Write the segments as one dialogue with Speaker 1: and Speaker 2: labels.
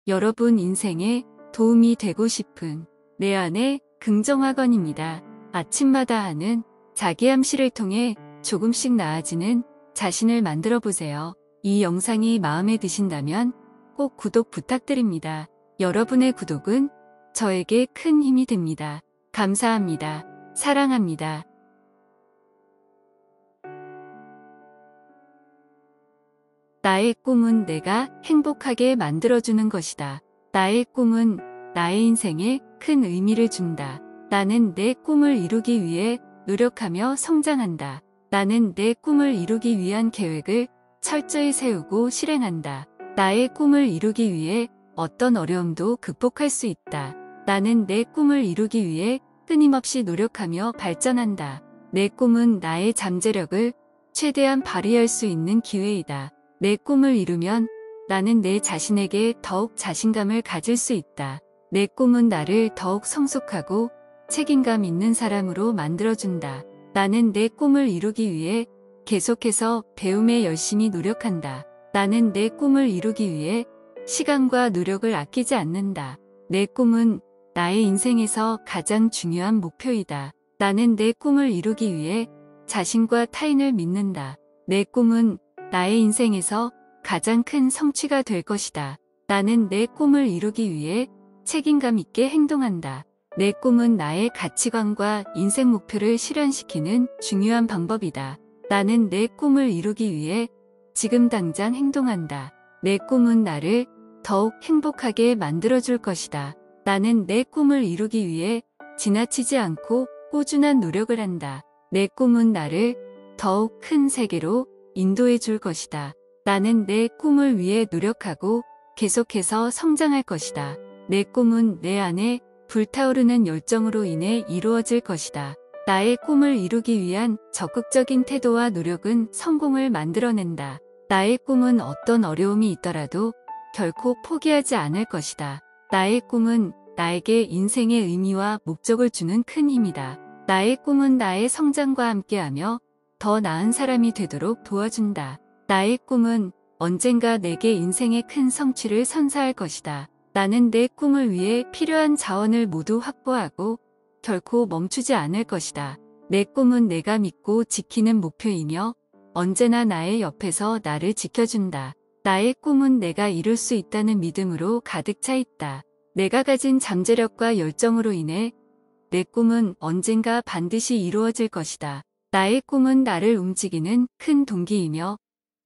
Speaker 1: 여러분 인생에 도움이 되고 싶은 내 안의 긍정학원입니다. 아침마다 하는 자기암시를 통해 조금씩 나아지는 자신을 만들어 보세요. 이 영상이 마음에 드신다면 꼭 구독 부탁드립니다. 여러분의 구독은 저에게 큰 힘이 됩니다. 감사합니다. 사랑합니다. 나의 꿈은 내가 행복하게 만들어주는 것이다. 나의 꿈은 나의 인생에 큰 의미를 준다. 나는 내 꿈을 이루기 위해 노력하며 성장한다. 나는 내 꿈을 이루기 위한 계획을 철저히 세우고 실행한다. 나의 꿈을 이루기 위해 어떤 어려움도 극복할 수 있다. 나는 내 꿈을 이루기 위해 끊임없이 노력하며 발전한다. 내 꿈은 나의 잠재력을 최대한 발휘할 수 있는 기회이다. 내 꿈을 이루면 나는 내 자신에게 더욱 자신감을 가질 수 있다. 내 꿈은 나를 더욱 성숙하고 책임감 있는 사람으로 만들어준다. 나는 내 꿈을 이루기 위해 계속해서 배움에 열심히 노력한다. 나는 내 꿈을 이루기 위해 시간과 노력을 아끼지 않는다. 내 꿈은 나의 인생에서 가장 중요한 목표이다. 나는 내 꿈을 이루기 위해 자신과 타인을 믿는다. 내 꿈은 나의 인생에서 가장 큰 성취가 될 것이다. 나는 내 꿈을 이루기 위해 책임감 있게 행동한다. 내 꿈은 나의 가치관과 인생 목표를 실현시키는 중요한 방법이다. 나는 내 꿈을 이루기 위해 지금 당장 행동한다. 내 꿈은 나를 더욱 행복하게 만들어줄 것이다. 나는 내 꿈을 이루기 위해 지나치지 않고 꾸준한 노력을 한다. 내 꿈은 나를 더욱 큰 세계로 인도해 줄 것이다. 나는 내 꿈을 위해 노력하고 계속해서 성장할 것이다. 내 꿈은 내 안에 불타오르는 열정으로 인해 이루어질 것이다. 나의 꿈을 이루기 위한 적극적인 태도와 노력은 성공을 만들어낸다. 나의 꿈은 어떤 어려움이 있더라도 결코 포기하지 않을 것이다. 나의 꿈은 나에게 인생의 의미와 목적을 주는 큰 힘이다. 나의 꿈은 나의 성장과 함께하며 더 나은 사람이 되도록 도와준다. 나의 꿈은 언젠가 내게 인생의 큰 성취를 선사할 것이다. 나는 내 꿈을 위해 필요한 자원을 모두 확보하고 결코 멈추지 않을 것이다. 내 꿈은 내가 믿고 지키는 목표이며 언제나 나의 옆에서 나를 지켜준다. 나의 꿈은 내가 이룰 수 있다는 믿음으로 가득 차 있다. 내가 가진 잠재력과 열정으로 인해 내 꿈은 언젠가 반드시 이루어질 것이다. 나의 꿈은 나를 움직이는 큰 동기이며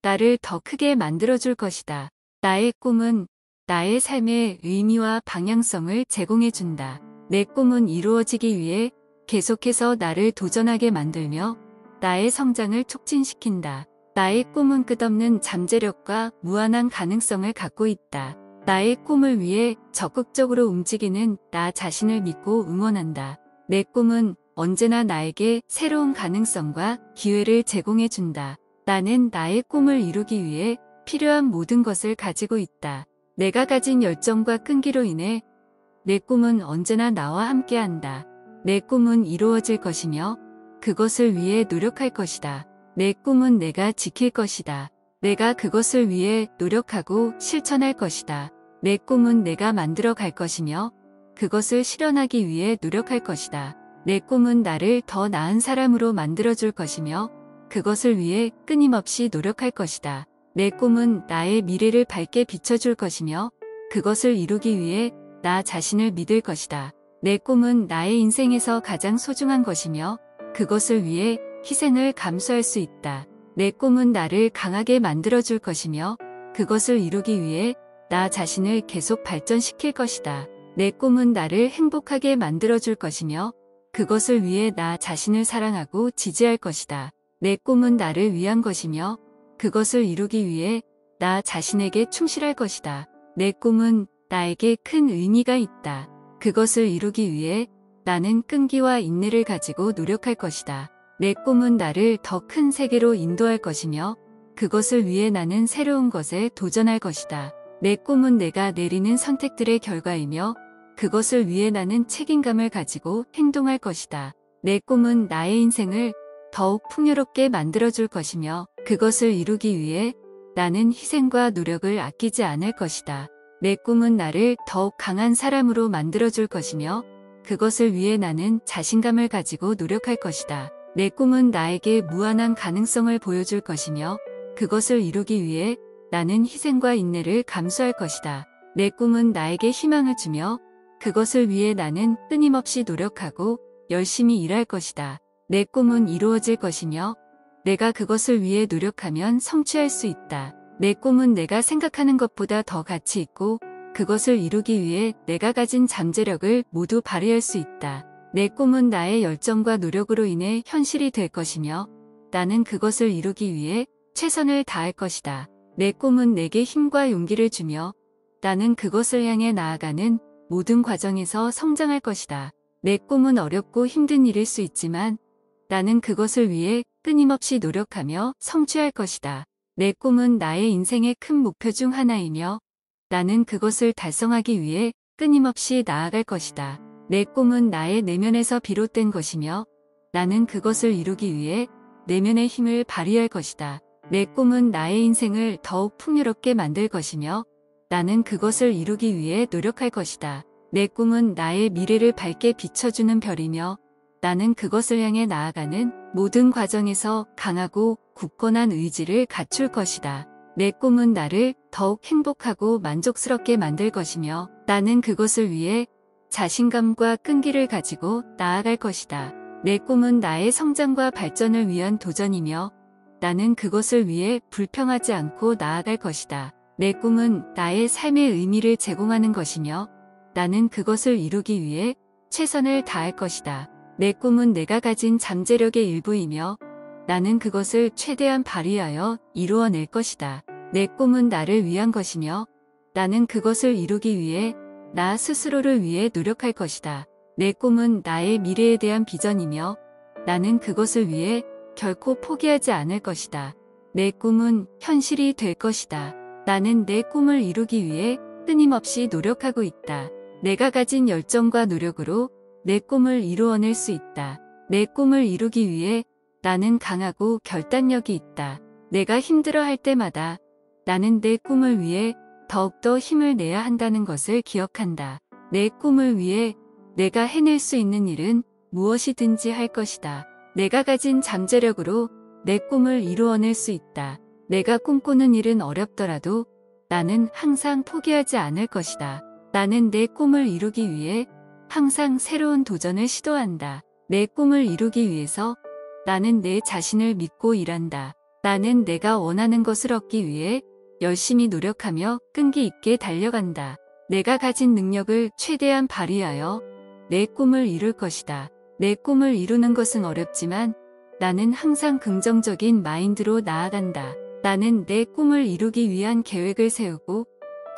Speaker 1: 나를 더 크게 만들어줄 것이다. 나의 꿈은 나의 삶의 의미와 방향성을 제공해준다. 내 꿈은 이루어지기 위해 계속해서 나를 도전하게 만들며 나의 성장을 촉진시킨다. 나의 꿈은 끝없는 잠재력과 무한한 가능성을 갖고 있다. 나의 꿈을 위해 적극적으로 움직이는 나 자신을 믿고 응원한다. 내 꿈은 언제나 나에게 새로운 가능성과 기회를 제공해준다. 나는 나의 꿈을 이루기 위해 필요한 모든 것을 가지고 있다. 내가 가진 열정과 끈기로 인해 내 꿈은 언제나 나와 함께한다. 내 꿈은 이루어질 것이며 그것을 위해 노력할 것이다. 내 꿈은 내가 지킬 것이다. 내가 그것을 위해 노력하고 실천할 것이다. 내 꿈은 내가 만들어 갈 것이며 그것을 실현하기 위해 노력할 것이다. 내 꿈은 나를 더 나은 사람으로 만들어줄 것이며 그것을 위해 끊임없이 노력할 것이다. 내 꿈은 나의 미래를 밝게 비춰줄 것이며 그것을 이루기 위해 나 자신을 믿을 것이다. 내 꿈은 나의 인생에서 가장 소중한 것이며 그것을 위해 희생을 감수할 수 있다. 내 꿈은 나를 강하게 만들어줄 것이며 그것을 이루기 위해 나 자신을 계속 발전시킬 것이다. 내 꿈은 나를 행복하게 만들어줄 것이며 그것을 위해 나 자신을 사랑하고 지지할 것이다. 내 꿈은 나를 위한 것이며 그것을 이루기 위해 나 자신에게 충실할 것이다. 내 꿈은 나에게 큰 의미가 있다. 그것을 이루기 위해 나는 끈기와 인내를 가지고 노력할 것이다. 내 꿈은 나를 더 큰 세계로 인도할 것이며 그것을 위해 나는 새로운 것에 도전할 것이다. 내 꿈은 내가 내리는 선택들의 결과이며 그것을 위해 나는 책임감을 가지고 행동할 것이다. 내 꿈은 나의 인생을 더욱 풍요롭게 만들어줄 것이며 그것을 이루기 위해 나는 희생과 노력을 아끼지 않을 것이다. 내 꿈은 나를 더욱 강한 사람으로 만들어줄 것이며 그것을 위해 나는 자신감을 가지고 노력할 것이다. 내 꿈은 나에게 무한한 가능성을 보여줄 것이며 그것을 이루기 위해 나는 희생과 인내를 감수할 것이다. 내 꿈은 나에게 희망을 주며 그것을 위해 나는 끊임없이 노력하고 열심히 일할 것이다. 내 꿈은 이루어질 것이며 내가 그것을 위해 노력하면 성취할 수 있다. 내 꿈은 내가 생각하는 것보다 더 가치 있고 그것을 이루기 위해 내가 가진 잠재력을 모두 발휘할 수 있다. 내 꿈은 나의 열정과 노력으로 인해 현실이 될 것이며 나는 그것을 이루기 위해 최선을 다할 것이다. 내 꿈은 내게 힘과 용기를 주며 나는 그것을 향해 나아가는 모든 과정에서 성장할 것이다. 내 꿈은 어렵고 힘든 일일 수 있지만 나는 그것을 위해 끊임없이 노력하며 성취할 것이다. 내 꿈은 나의 인생의 큰 목표 중 하나이며 나는 그것을 달성하기 위해 끊임없이 나아갈 것이다. 내 꿈은 나의 내면에서 비롯된 것이며 나는 그것을 이루기 위해 내면의 힘을 발휘할 것이다. 내 꿈은 나의 인생을 더욱 풍요롭게 만들 것이며 나는 그것을 이루기 위해 노력할 것이다. 내 꿈은 나의 미래를 밝게 비춰주는 별이며 나는 그것을 향해 나아가는 모든 과정에서 강하고 굳건한 의지를 갖출 것이다. 내 꿈은 나를 더욱 행복하고 만족스럽게 만들 것이며 나는 그것을 위해 자신감과 끈기를 가지고 나아갈 것이다. 내 꿈은 나의 성장과 발전을 위한 도전이며 나는 그것을 위해 불평하지 않고 나아갈 것이다. 내 꿈은 나의 삶의 의미를 제공하는 것이며 나는 그것을 이루기 위해 최선을 다할 것이다. 내 꿈은 내가 가진 잠재력의 일부이며 나는 그것을 최대한 발휘하여 이루어낼 것이다. 내 꿈은 나를 위한 것이며 나는 그것을 이루기 위해 나 스스로를 위해 노력할 것이다. 내 꿈은 나의 미래에 대한 비전이며 나는 그것을 위해 결코 포기하지 않을 것이다. 내 꿈은 현실이 될 것이다. 나는 내 꿈을 이루기 위해 끊임없이 노력하고 있다. 내가 가진 열정과 노력으로 내 꿈을 이루어낼 수 있다. 내 꿈을 이루기 위해 나는 강하고 결단력이 있다. 내가 힘들어할 때마다 나는 내 꿈을 위해 더욱더 힘을 내야 한다는 것을 기억한다. 내 꿈을 위해 내가 해낼 수 있는 일은 무엇이든지 할 것이다. 내가 가진 잠재력으로 내 꿈을 이루어낼 수 있다. 내가 꿈꾸는 일은 어렵더라도 나는 항상 포기하지 않을 것이다. 나는 내 꿈을 이루기 위해 항상 새로운 도전을 시도한다. 내 꿈을 이루기 위해서 나는 내 자신을 믿고 일한다. 나는 내가 원하는 것을 얻기 위해 열심히 노력하며 끈기 있게 달려간다. 내가 가진 능력을 최대한 발휘하여 내 꿈을 이룰 것이다. 내 꿈을 이루는 것은 어렵지만 나는 항상 긍정적인 마인드로 나아간다. 나는 내 꿈을 이루기 위한 계획을 세우고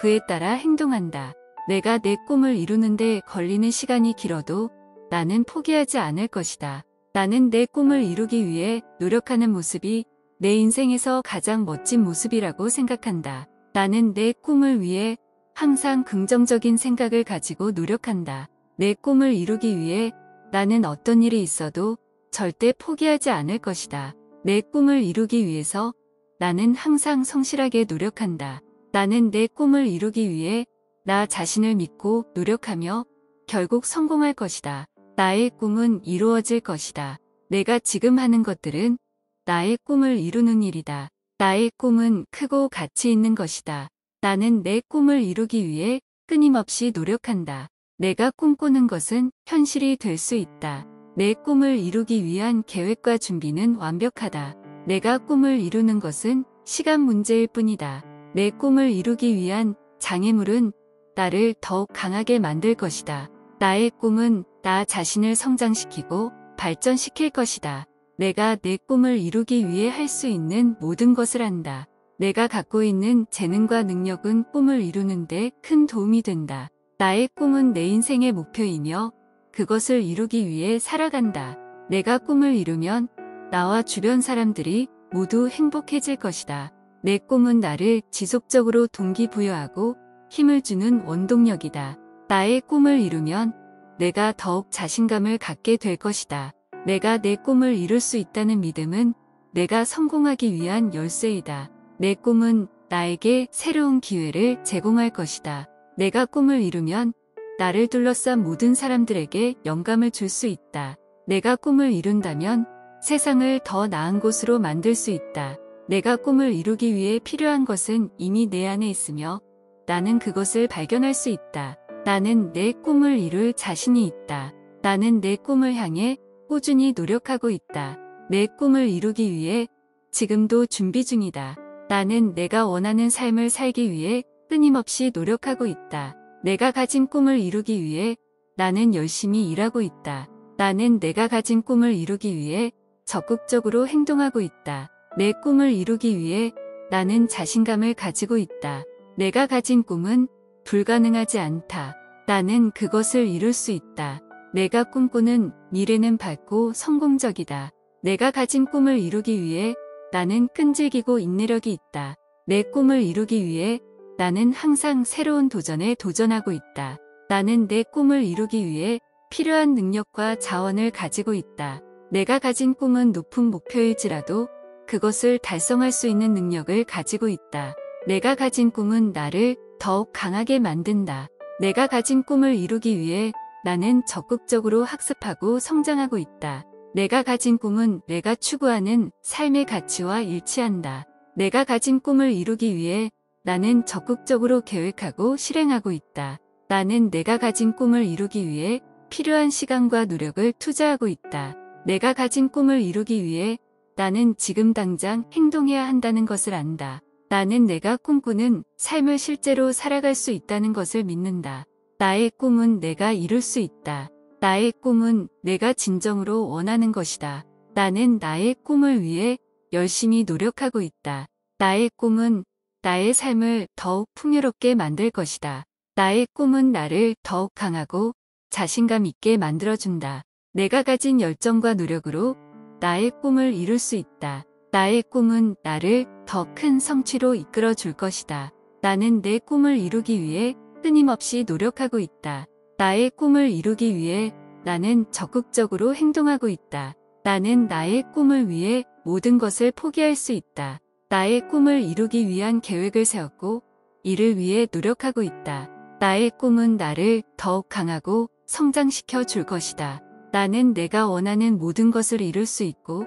Speaker 1: 그에 따라 행동한다. 내가 내 꿈을 이루는데 걸리는 시간이 길어도 나는 포기하지 않을 것이다. 나는 내 꿈을 이루기 위해 노력하는 모습이 내 인생에서 가장 멋진 모습이라고 생각한다. 나는 내 꿈을 위해 항상 긍정적인 생각을 가지고 노력한다. 내 꿈을 이루기 위해 나는 어떤 일이 있어도 절대 포기하지 않을 것이다. 내 꿈을 이루기 위해서 나는 항상 성실하게 노력한다. 나는 내 꿈을 이루기 위해 나 자신을 믿고 노력하며 결국 성공할 것이다. 나의 꿈은 이루어질 것이다. 내가 지금 하는 것들은 나의 꿈을 이루는 일이다. 나의 꿈은 크고 가치 있는 것이다. 나는 내 꿈을 이루기 위해 끊임없이 노력한다. 내가 꿈꾸는 것은 현실이 될 수 있다. 내 꿈을 이루기 위한 계획과 준비는 완벽하다. 내가 꿈을 이루는 것은 시간 문제일 뿐이다. 내 꿈을 이루기 위한 장애물은 나를 더욱 강하게 만들 것이다. 나의 꿈은 나 자신을 성장시키고 발전시킬 것이다. 내가 내 꿈을 이루기 위해 할 수 있는 모든 것을 한다. 내가 갖고 있는 재능과 능력은 꿈을 이루는 데 큰 도움이 된다. 나의 꿈은 내 인생의 목표이며 그것을 이루기 위해 살아간다. 내가 꿈을 이루면 나와 주변 사람들이 모두 행복해질 것이다. 내 꿈은 나를 지속적으로 동기부여하고 힘을 주는 원동력이다. 나의 꿈을 이루면 내가 더욱 자신감을 갖게 될 것이다. 내가 내 꿈을 이룰 수 있다는 믿음은 내가 성공하기 위한 열쇠이다. 내 꿈은 나에게 새로운 기회를 제공할 것이다. 내가 꿈을 이루면 나를 둘러싼 모든 사람들에게 영감을 줄 수 있다. 내가 꿈을 이룬다면 세상을 더 나은 곳으로 만들 수 있다. 내가 꿈을 이루기 위해 필요한 것은 이미 내 안에 있으며 나는 그것을 발견할 수 있다. 나는 내 꿈을 이룰 자신이 있다. 나는 내 꿈을 향해 꾸준히 노력하고 있다. 내 꿈을 이루기 위해 지금도 준비 중이다. 나는 내가 원하는 삶을 살기 위해 끊임없이 노력하고 있다. 내가 가진 꿈을 이루기 위해 나는 열심히 일하고 있다. 나는 내가 가진 꿈을 이루기 위해 적극적으로 행동하고 있다. 내 꿈을 이루기 위해 나는 자신감을 가지고 있다. 내가 가진 꿈은 불가능하지 않다. 나는 그것을 이룰 수 있다. 내가 꿈꾸는 미래는 밝고 성공적이다. 내가 가진 꿈을 이루기 위해 나는 끈질기고 인내력이 있다. 내 꿈을 이루기 위해 나는 항상 새로운 도전에 도전하고 있다. 나는 내 꿈을 이루기 위해 필요한 능력과 자원을 가지고 있다. 내가 가진 꿈은 높은 목표일지라도 그것을 달성할 수 있는 능력을 가지고 있다. 내가 가진 꿈은 나를 더욱 강하게 만든다. 내가 가진 꿈을 이루기 위해 나는 적극적으로 학습하고 성장하고 있다. 내가 가진 꿈은 내가 추구하는 삶의 가치와 일치한다. 내가 가진 꿈을 이루기 위해 나는 적극적으로 계획하고 실행하고 있다. 나는 내가 가진 꿈을 이루기 위해 필요한 시간과 노력을 투자하고 있다. 내가 가진 꿈을 이루기 위해 나는 지금 당장 행동해야 한다는 것을 안다. 나는 내가 꿈꾸는 삶을 실제로 살아갈 수 있다는 것을 믿는다. 나의 꿈은 내가 이룰 수 있다. 나의 꿈은 내가 진정으로 원하는 것이다. 나는 나의 꿈을 위해 열심히 노력하고 있다. 나의 꿈은 나의 삶을 더욱 풍요롭게 만들 것이다. 나의 꿈은 나를 더욱 강하고 자신감 있게 만들어준다. 내가 가진 열정과 노력으로 나의 꿈을 이룰 수 있다. 나의 꿈은 나를 더 큰 성취로 이끌어 줄 것이다. 나는 내 꿈을 이루기 위해 끊임없이 노력하고 있다. 나의 꿈을 이루기 위해 나는 적극적으로 행동하고 있다. 나는 나의 꿈을 위해 모든 것을 포기할 수 있다. 나의 꿈을 이루기 위한 계획을 세웠고 이를 위해 노력하고 있다. 나의 꿈은 나를 더욱 강하고 성장시켜 줄 것이다. 나는 내가 원하는 모든 것을 이룰 수 있고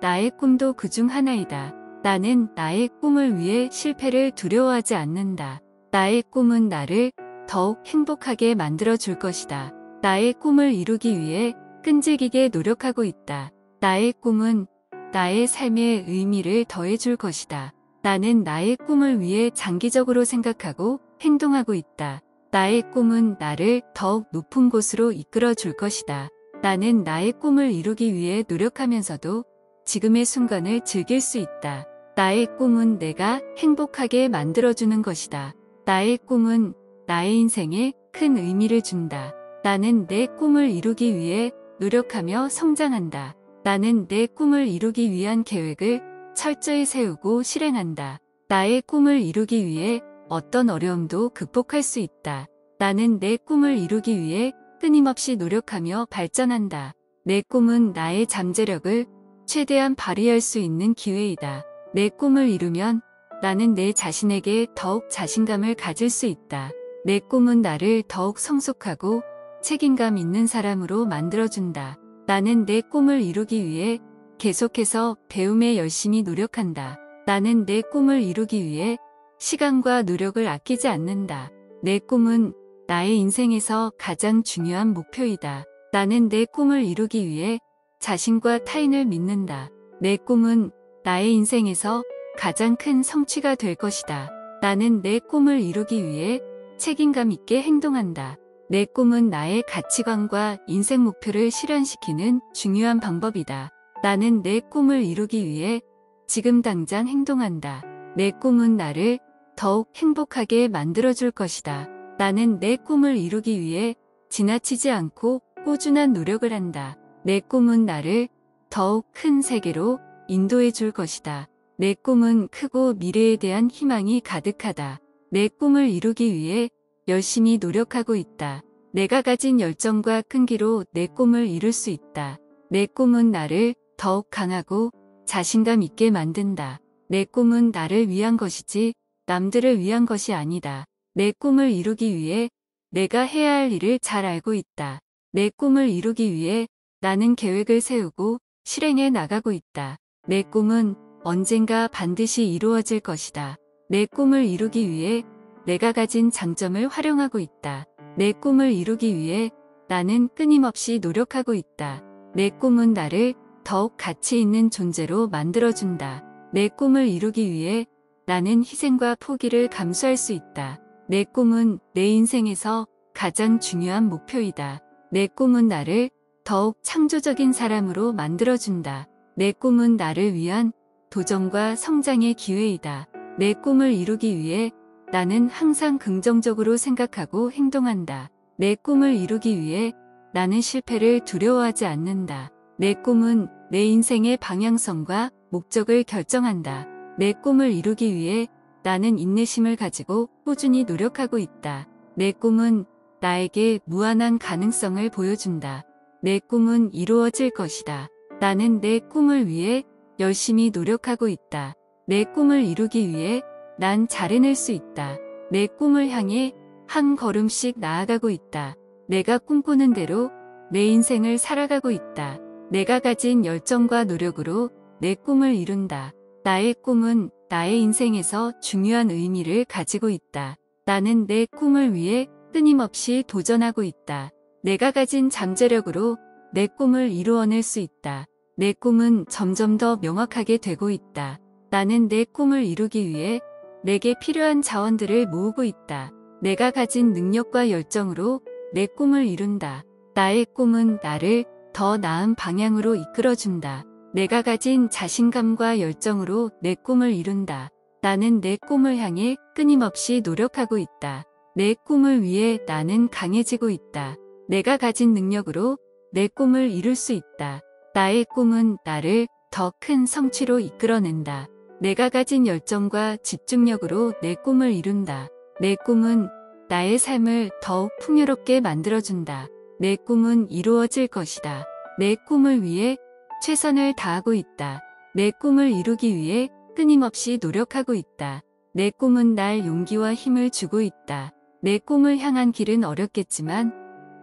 Speaker 1: 나의 꿈도 그중 하나이다. 나는 나의 꿈을 위해 실패를 두려워하지 않는다. 나의 꿈은 나를 더욱 행복하게 만들어 줄 것이다. 나의 꿈을 이루기 위해 끈질기게 노력하고 있다. 나의 꿈은 나의 삶에 의미를 더해 줄 것이다. 나는 나의 꿈을 위해 장기적으로 생각하고 행동하고 있다. 나의 꿈은 나를 더욱 높은 곳으로 이끌어 줄 것이다. 나는 나의 꿈을 이루기 위해 노력하면서도 지금의 순간을 즐길 수 있다. 나의 꿈은 내가 행복하게 만들어주는 것이다. 나의 꿈은 나의 인생에 큰 의미를 준다. 나는 내 꿈을 이루기 위해 노력하며 성장한다. 나는 내 꿈을 이루기 위한 계획을 철저히 세우고 실행한다. 나의 꿈을 이루기 위해 어떤 어려움도 극복할 수 있다. 나는 내 꿈을 이루기 위해 끊임없이 노력하며 발전한다. 내 꿈은 나의 잠재력을 최대한 발휘할 수 있는 기회이다. 내 꿈을 이루면 나는 내 자신에게 더욱 자신감을 가질 수 있다. 내 꿈은 나를 더욱 성숙하고 책임감 있는 사람으로 만들어준다. 나는 내 꿈을 이루기 위해 계속해서 배움에 열심히 노력한다. 나는 내 꿈을 이루기 위해 시간과 노력을 아끼지 않는다. 내 꿈은 나의 인생에서 가장 중요한 목표이다. 나는 내 꿈을 이루기 위해 자신과 타인을 믿는다. 내 꿈은 나의 인생에서 가장 큰 성취가 될 것이다. 나는 내 꿈을 이루기 위해 책임감 있게 행동한다. 내 꿈은 나의 가치관과 인생 목표를 실현시키는 중요한 방법이다. 나는 내 꿈을 이루기 위해 지금 당장 행동한다. 내 꿈은 나를 더욱 행복하게 만들어줄 것이다. 나는 내 꿈을 이루기 위해 지나치지 않고 꾸준한 노력을 한다. 내 꿈은 나를 더욱 큰 세계로 인도해 줄 것이다. 내 꿈은 크고 미래에 대한 희망이 가득하다. 내 꿈을 이루기 위해 열심히 노력하고 있다. 내가 가진 열정과 끈기로 내 꿈을 이룰 수 있다. 내 꿈은 나를 더욱 강하고 자신감 있게 만든다. 내 꿈은 나를 위한 것이지 남들을 위한 것이 아니다. 내 꿈을 이루기 위해 내가 해야 할 일을 잘 알고 있다. 내 꿈을 이루기 위해 나는 계획을 세우고 실행해 나가고 있다. 내 꿈은 언젠가 반드시 이루어질 것이다. 내 꿈을 이루기 위해 내가 가진 장점을 활용하고 있다. 내 꿈을 이루기 위해 나는 끊임없이 노력하고 있다. 내 꿈은 나를 더욱 가치 있는 존재로 만들어준다. 내 꿈을 이루기 위해 나는 희생과 포기를 감수할 수 있다. 내 꿈은 내 인생에서 가장 중요한 목표이다. 내 꿈은 나를 더욱 창조적인 사람으로 만들어준다. 내 꿈은 나를 위한 도전과 성장의 기회이다. 내 꿈을 이루기 위해 나는 항상 긍정적으로 생각하고 행동한다. 내 꿈을 이루기 위해 나는 실패를 두려워하지 않는다. 내 꿈은 내 인생의 방향성과 목적을 결정한다. 내 꿈을 이루기 위해 나는 인내심을 가지고 꾸준히 노력하고 있다. 내 꿈은 나에게 무한한 가능성을 보여준다. 내 꿈은 이루어질 것이다. 나는 내 꿈을 위해 열심히 노력하고 있다. 내 꿈을 이루기 위해 난 잘 해낼 수 있다. 내 꿈을 향해 한 걸음씩 나아가고 있다. 내가 꿈꾸는 대로 내 인생을 살아가고 있다. 내가 가진 열정과 노력으로 내 꿈을 이룬다. 나의 꿈은 나의 인생에서 중요한 의미를 가지고 있다. 나는 내 꿈을 위해 끊임없이 도전하고 있다. 내가 가진 잠재력으로 내 꿈을 이루어낼 수 있다. 내 꿈은 점점 더 명확하게 되고 있다. 나는 내 꿈을 이루기 위해 내게 필요한 자원들을 모으고 있다. 내가 가진 능력과 열정으로 내 꿈을 이룬다. 나의 꿈은 나를 더 나은 방향으로 이끌어준다. 내가 가진 자신감과 열정으로 내 꿈을 이룬다. 나는 내 꿈을 향해 끊임없이 노력하고 있다. 내 꿈을 위해 나는 강해지고 있다. 내가 가진 능력으로 내 꿈을 이룰 수 있다. 나의 꿈은 나를 더 큰 성취로 이끌어낸다. 내가 가진 열정과 집중력으로 내 꿈을 이룬다. 내 꿈은 나의 삶을 더욱 풍요롭게 만들어준다. 내 꿈은 이루어질 것이다. 내 꿈을 위해 최선을 다하고 있다. 내 꿈을 이루기 위해 끊임없이 노력하고 있다. 내 꿈은 날 용기와 힘을 주고 있다. 내 꿈을 향한 길은 어렵겠지만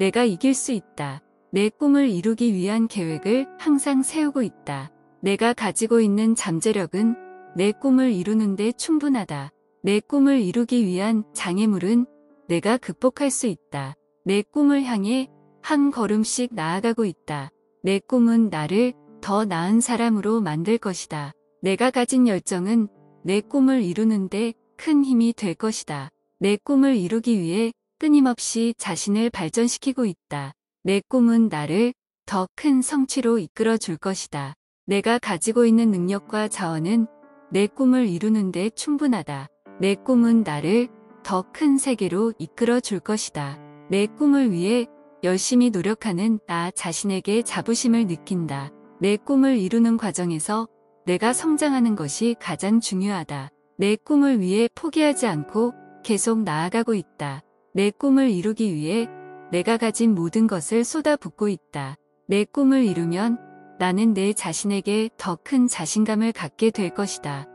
Speaker 1: 내가 이길 수 있다. 내 꿈을 이루기 위한 계획을 항상 세우고 있다. 내가 가지고 있는 잠재력은 내 꿈을 이루는데 충분하다. 내 꿈을 이루기 위한 장애물은 내가 극복할 수 있다. 내 꿈을 향해 한 걸음씩 나아가고 있다. 내 꿈은 나를 더 나은 사람으로 만들 것이다. 내가 가진 열정은 내 꿈을 이루는데 큰 힘이 될 것이다. 내 꿈을 이루기 위해 끊임없이 자신을 발전시키고 있다. 내 꿈은 나를 더 큰 성취로 이끌어 줄 것이다. 내가 가지고 있는 능력과 자원은 내 꿈을 이루는데 충분하다. 내 꿈은 나를 더 큰 세계로 이끌어 줄 것이다. 내 꿈을 위해 열심히 노력하는 나 자신에게 자부심을 느낀다. 내 꿈을 이루는 과정에서 내가 성장하는 것이 가장 중요하다. 내 꿈을 위해 포기하지 않고 계속 나아가고 있다. 내 꿈을 이루기 위해 내가 가진 모든 것을 쏟아붓고 있다. 내 꿈을 이루면 나는 내 자신에게 더 큰 자신감을 갖게 될 것이다.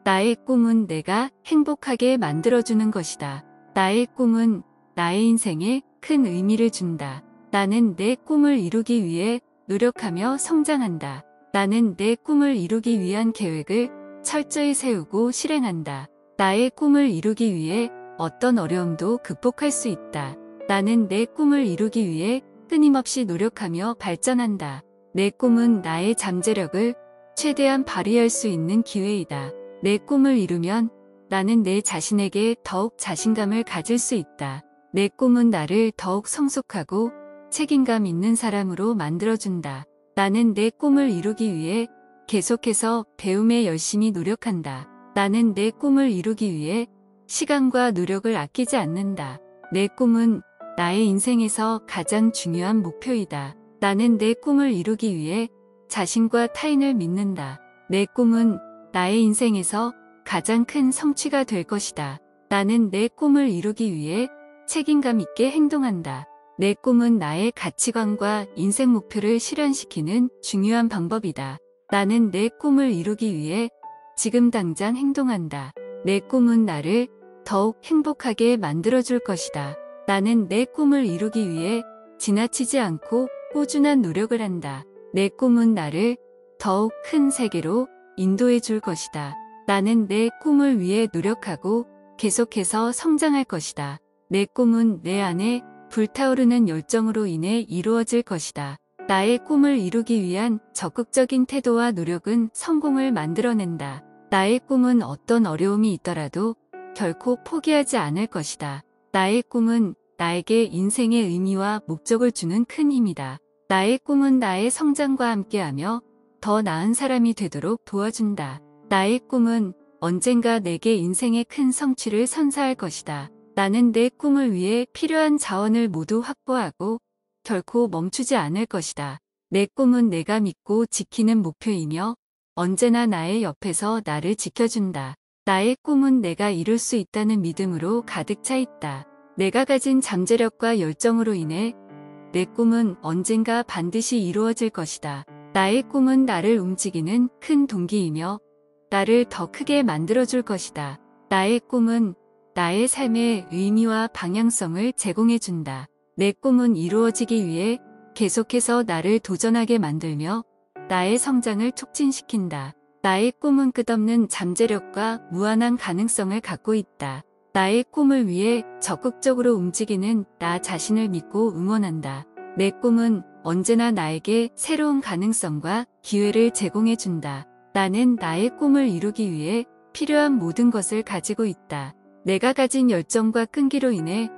Speaker 1: 나의 꿈은 내가 행복하게 만들어주는 것이다. 나의 꿈은 나의 인생에 큰 의미를 준다. 나는 내 꿈을 이루기 위해 노력하며 성장한다. 나는 내 꿈을 이루기 위한 계획을 철저히 세우고 실행한다. 나의 꿈을 이루기 위해 어떤 어려움도 극복할 수 있다. 나는 내 꿈을 이루기 위해 끊임없이 노력하며 발전한다. 내 꿈은 나의 잠재력을 최대한 발휘할 수 있는 기회이다. 내 꿈을 이루면 나는 내 자신에게 더욱 자신감을 가질 수 있다. 내 꿈은 나를 더욱 성숙하고 책임감 있는 사람으로 만들어준다. 나는 내 꿈을 이루기 위해 계속해서 배움에 열심히 노력한다. 나는 내 꿈을 이루기 위해 시간과 노력을 아끼지 않는다. 내 꿈은 나의 인생에서 가장 중요한 목표이다. 나는 내 꿈을 이루기 위해 자신과 타인을 믿는다. 내 꿈은 나의 인생에서 가장 큰 성취가 될 것이다. 나는 내 꿈을 이루기 위해 책임감 있게 행동한다. 내 꿈은 나의 가치관과 인생 목표를 실현시키는 중요한 방법이다. 나는 내 꿈을 이루기 위해 지금 당장 행동한다. 내 꿈은 나를 더욱 행복하게 만들어줄 것이다. 나는 내 꿈을 이루기 위해 지나치지 않고 꾸준한 노력을 한다. 내 꿈은 나를 더욱 큰 세계로 인도해 줄 것이다. 나는 내 꿈을 위해 노력하고 계속해서 성장할 것이다. 내 꿈은 내 안에 불타오르는 열정으로 인해 이루어질 것이다. 나의 꿈을 이루기 위한 적극적인 태도와 노력은 성공을 만들어낸다. 나의 꿈은 어떤 어려움이 있더라도 결코 포기하지 않을 것이다. 나의 꿈은 나에게 인생의 의미와 목적을 주는 큰 힘이다. 나의 꿈은 나의 성장과 함께하며 더 나은 사람이 되도록 도와준다. 나의 꿈은 언젠가 내게 인생의 큰 성취를 선사할 것이다. 나는 내 꿈을 위해 필요한 자원을 모두 확보하고 결코 멈추지 않을 것이다. 내 꿈은 내가 믿고 지키는 목표이며 언제나 나의 옆에서 나를 지켜준다. 나의 꿈은 내가 이룰 수 있다는 믿음으로 가득 차 있다. 내가 가진 잠재력과 열정으로 인해 내 꿈은 언젠가 반드시 이루어질 것이다. 나의 꿈은 나를 움직이는 큰 동기이며 나를 더 크게 만들어줄 것이다. 나의 꿈은 나의 삶의 의미와 방향성을 제공해준다. 내 꿈은 이루어지기 위해 계속해서 나를 도전하게 만들며 나의 성장을 촉진시킨다. 나의 꿈은 끝없는 잠재력과 무한한 가능성을 갖고 있다. 나의 꿈을 위해 적극적으로 움직이는 나 자신을 믿고 응원한다. 내 꿈은 언제나 나에게 새로운 가능성과 기회를 제공해준다. 나는 나의 꿈을 이루기 위해 필요한 모든 것을 가지고 있다. 내가 가진 열정과 끈기로 인해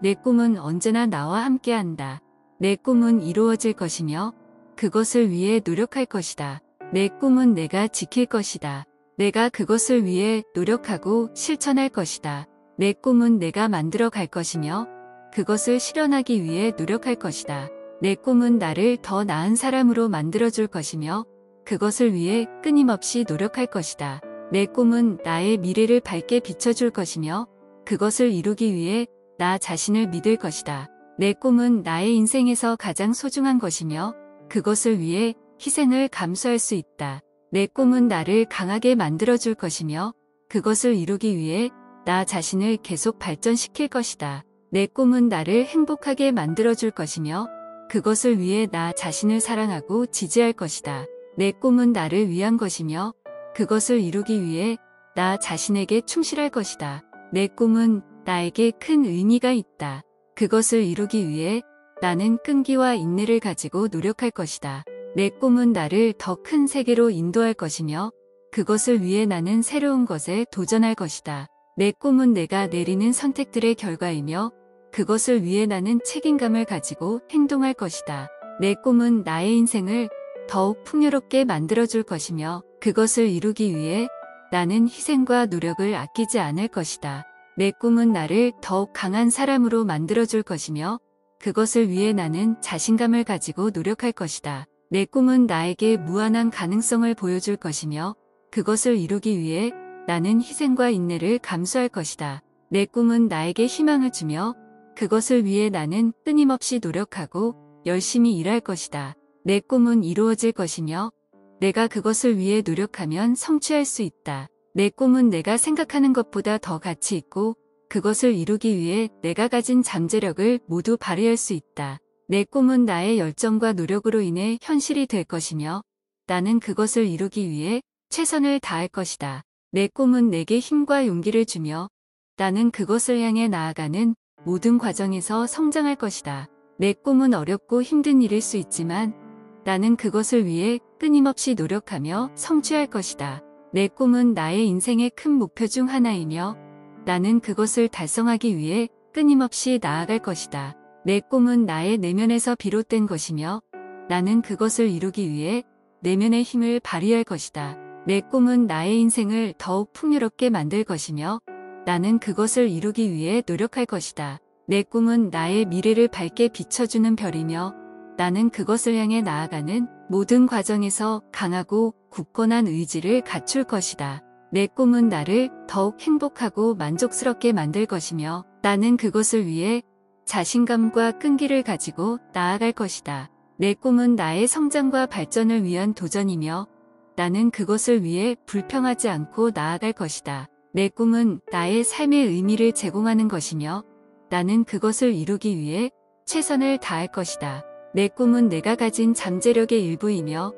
Speaker 1: 내 꿈은 언제나 나와 함께한다. 내 꿈은 이루어질 것이며 그것을 위해 노력할 것이다. 내 꿈은 내가 지킬 것이다. 내가 그것을 위해 노력하고 실천할 것이다. 내 꿈은 내가 만들어 갈 것이며 그것을 실현하기 위해 노력할 것이다. 내 꿈은 나를 더 나은 사람으로 만들어줄 것이며 그것을 위해 끊임없이 노력할 것이다. 내 꿈은 나의 미래를 밝게 비춰줄 것이며 그것을 이루기 위해 나 자신을 믿을 것이다. 내 꿈은 나의 인생에서 가장 소중한 것이며 그것을 위해 희생을 감수할 수 있다. 내 꿈은 나를 강하게 만들어줄 것이며 그것을 이루기 위해 나 자신을 계속 발전시킬 것이다. 내 꿈은 나를 행복하게 만들어줄 것이며 그것을 위해 나 자신을 사랑하고 지지할 것이다. 내 꿈은 나를 위한 것이며 그것을 이루기 위해 나 자신에게 충실할 것이다. 내 꿈은 나에게 큰 의미가 있다. 그것을 이루기 위해 나는 끈기와 인내를 가지고 노력할 것이다. 내 꿈은 나를 더 큰 세계로 인도할 것이며 그것을 위해 나는 새로운 것에 도전할 것이다. 내 꿈은 내가 내리는 선택들의 결과이며 그것을 위해 나는 책임감을 가지고 행동할 것이다. 내 꿈은 나의 인생을 더욱 풍요롭게 만들어줄 것이며 그것을 이루기 위해 나는 희생과 노력을 아끼지 않을 것이다. 내 꿈은 나를 더욱 강한 사람으로 만들어줄 것이며 그것을 위해 나는 자신감을 가지고 노력할 것이다. 내 꿈은 나에게 무한한 가능성을 보여줄 것이며 그것을 이루기 위해 나는 희생과 인내를 감수할 것이다. 내 꿈은 나에게 희망을 주며 그것을 위해 나는 끊임없이 노력하고 열심히 일할 것이다. 내 꿈은 이루어질 것이며 내가 그것을 위해 노력하면 성취할 수 있다. 내 꿈은 내가 생각하는 것보다 더 가치 있고 그것을 이루기 위해 내가 가진 잠재력을 모두 발휘할 수 있다. 내 꿈은 나의 열정과 노력으로 인해 현실이 될 것이며 나는 그것을 이루기 위해 최선을 다할 것이다. 내 꿈은 내게 힘과 용기를 주며 나는 그것을 향해 나아가는 모든 과정에서 성장할 것이다. 내 꿈은 어렵고 힘든 일일 수 있지만 나는 그것을 위해 끊임없이 노력하며 성취할 것이다. 내 꿈은 나의 인생의 큰 목표 중 하나이며 나는 그것을 달성하기 위해 끊임없이 나아갈 것이다. 내 꿈은 나의 내면에서 비롯된 것이며 나는 그것을 이루기 위해 내면의 힘을 발휘할 것이다. 내 꿈은 나의 인생을 더욱 풍요롭게 만들 것이며 나는 그것을 이루기 위해 노력할 것이다. 내 꿈은 나의 미래를 밝게 비춰주는 별이며 나는 그것을 향해 나아가는 모든 과정에서 강하고 굳건한 의지를 갖출 것이다. 내 꿈은 나를 더욱 행복하고 만족스럽게 만들 것이며 나는 그것을 위해 자신감과 끈기를 가지고 나아갈 것이다. 내 꿈은 나의 성장과 발전을 위한 도전이며 나는 그것을 위해 불평하지 않고 나아갈 것이다. 내 꿈은 나의 삶의 의미를 제공하는 것이며 나는 그것을 이루기 위해 최선을 다할 것이다. 내 꿈은 내가 가진 잠재력의 일부이며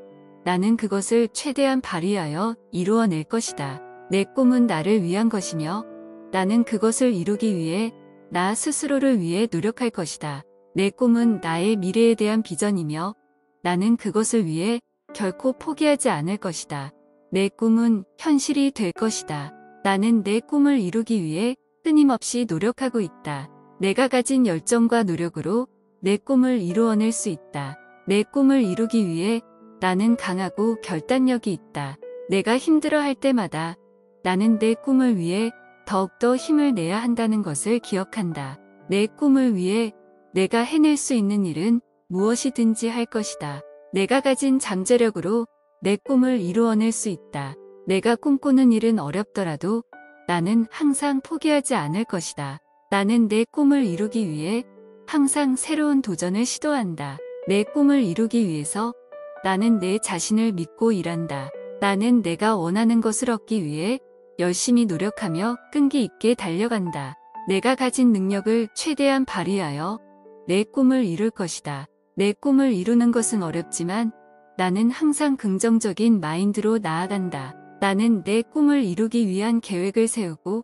Speaker 1: 나는 그것을 최대한 발휘하여 이루어낼 것이다. 내 꿈은 나를 위한 것이며 나는 그것을 이루기 위해 나 스스로를 위해 노력할 것이다. 내 꿈은 나의 미래에 대한 비전이며 나는 그것을 위해 결코 포기하지 않을 것이다. 내 꿈은 현실이 될 것이다. 나는 내 꿈을 이루기 위해 끊임없이 노력하고 있다. 내가 가진 열정과 노력으로 내 꿈을 이루어낼 수 있다. 내 꿈을 이루기 위해 나는 강하고 결단력이 있다. 내가 힘들어할 때마다 나는 내 꿈을 위해 더욱더 힘을 내야 한다는 것을 기억한다. 내 꿈을 위해 내가 해낼 수 있는 일은 무엇이든지 할 것이다. 내가 가진 잠재력으로 내 꿈을 이루어낼 수 있다. 내가 꿈꾸는 일은 어렵더라도 나는 항상 포기하지 않을 것이다. 나는 내 꿈을 이루기 위해 항상 새로운 도전을 시도한다. 내 꿈을 이루기 위해서 나는 내 자신을 믿고 일한다. 나는 내가 원하는 것을 얻기 위해 열심히 노력하며 끈기 있게 달려간다. 내가 가진 능력을 최대한 발휘하여 내 꿈을 이룰 것이다. 내 꿈을 이루는 것은 어렵지만 나는 항상 긍정적인 마인드로 나아간다. 나는 내 꿈을 이루기 위한 계획을 세우고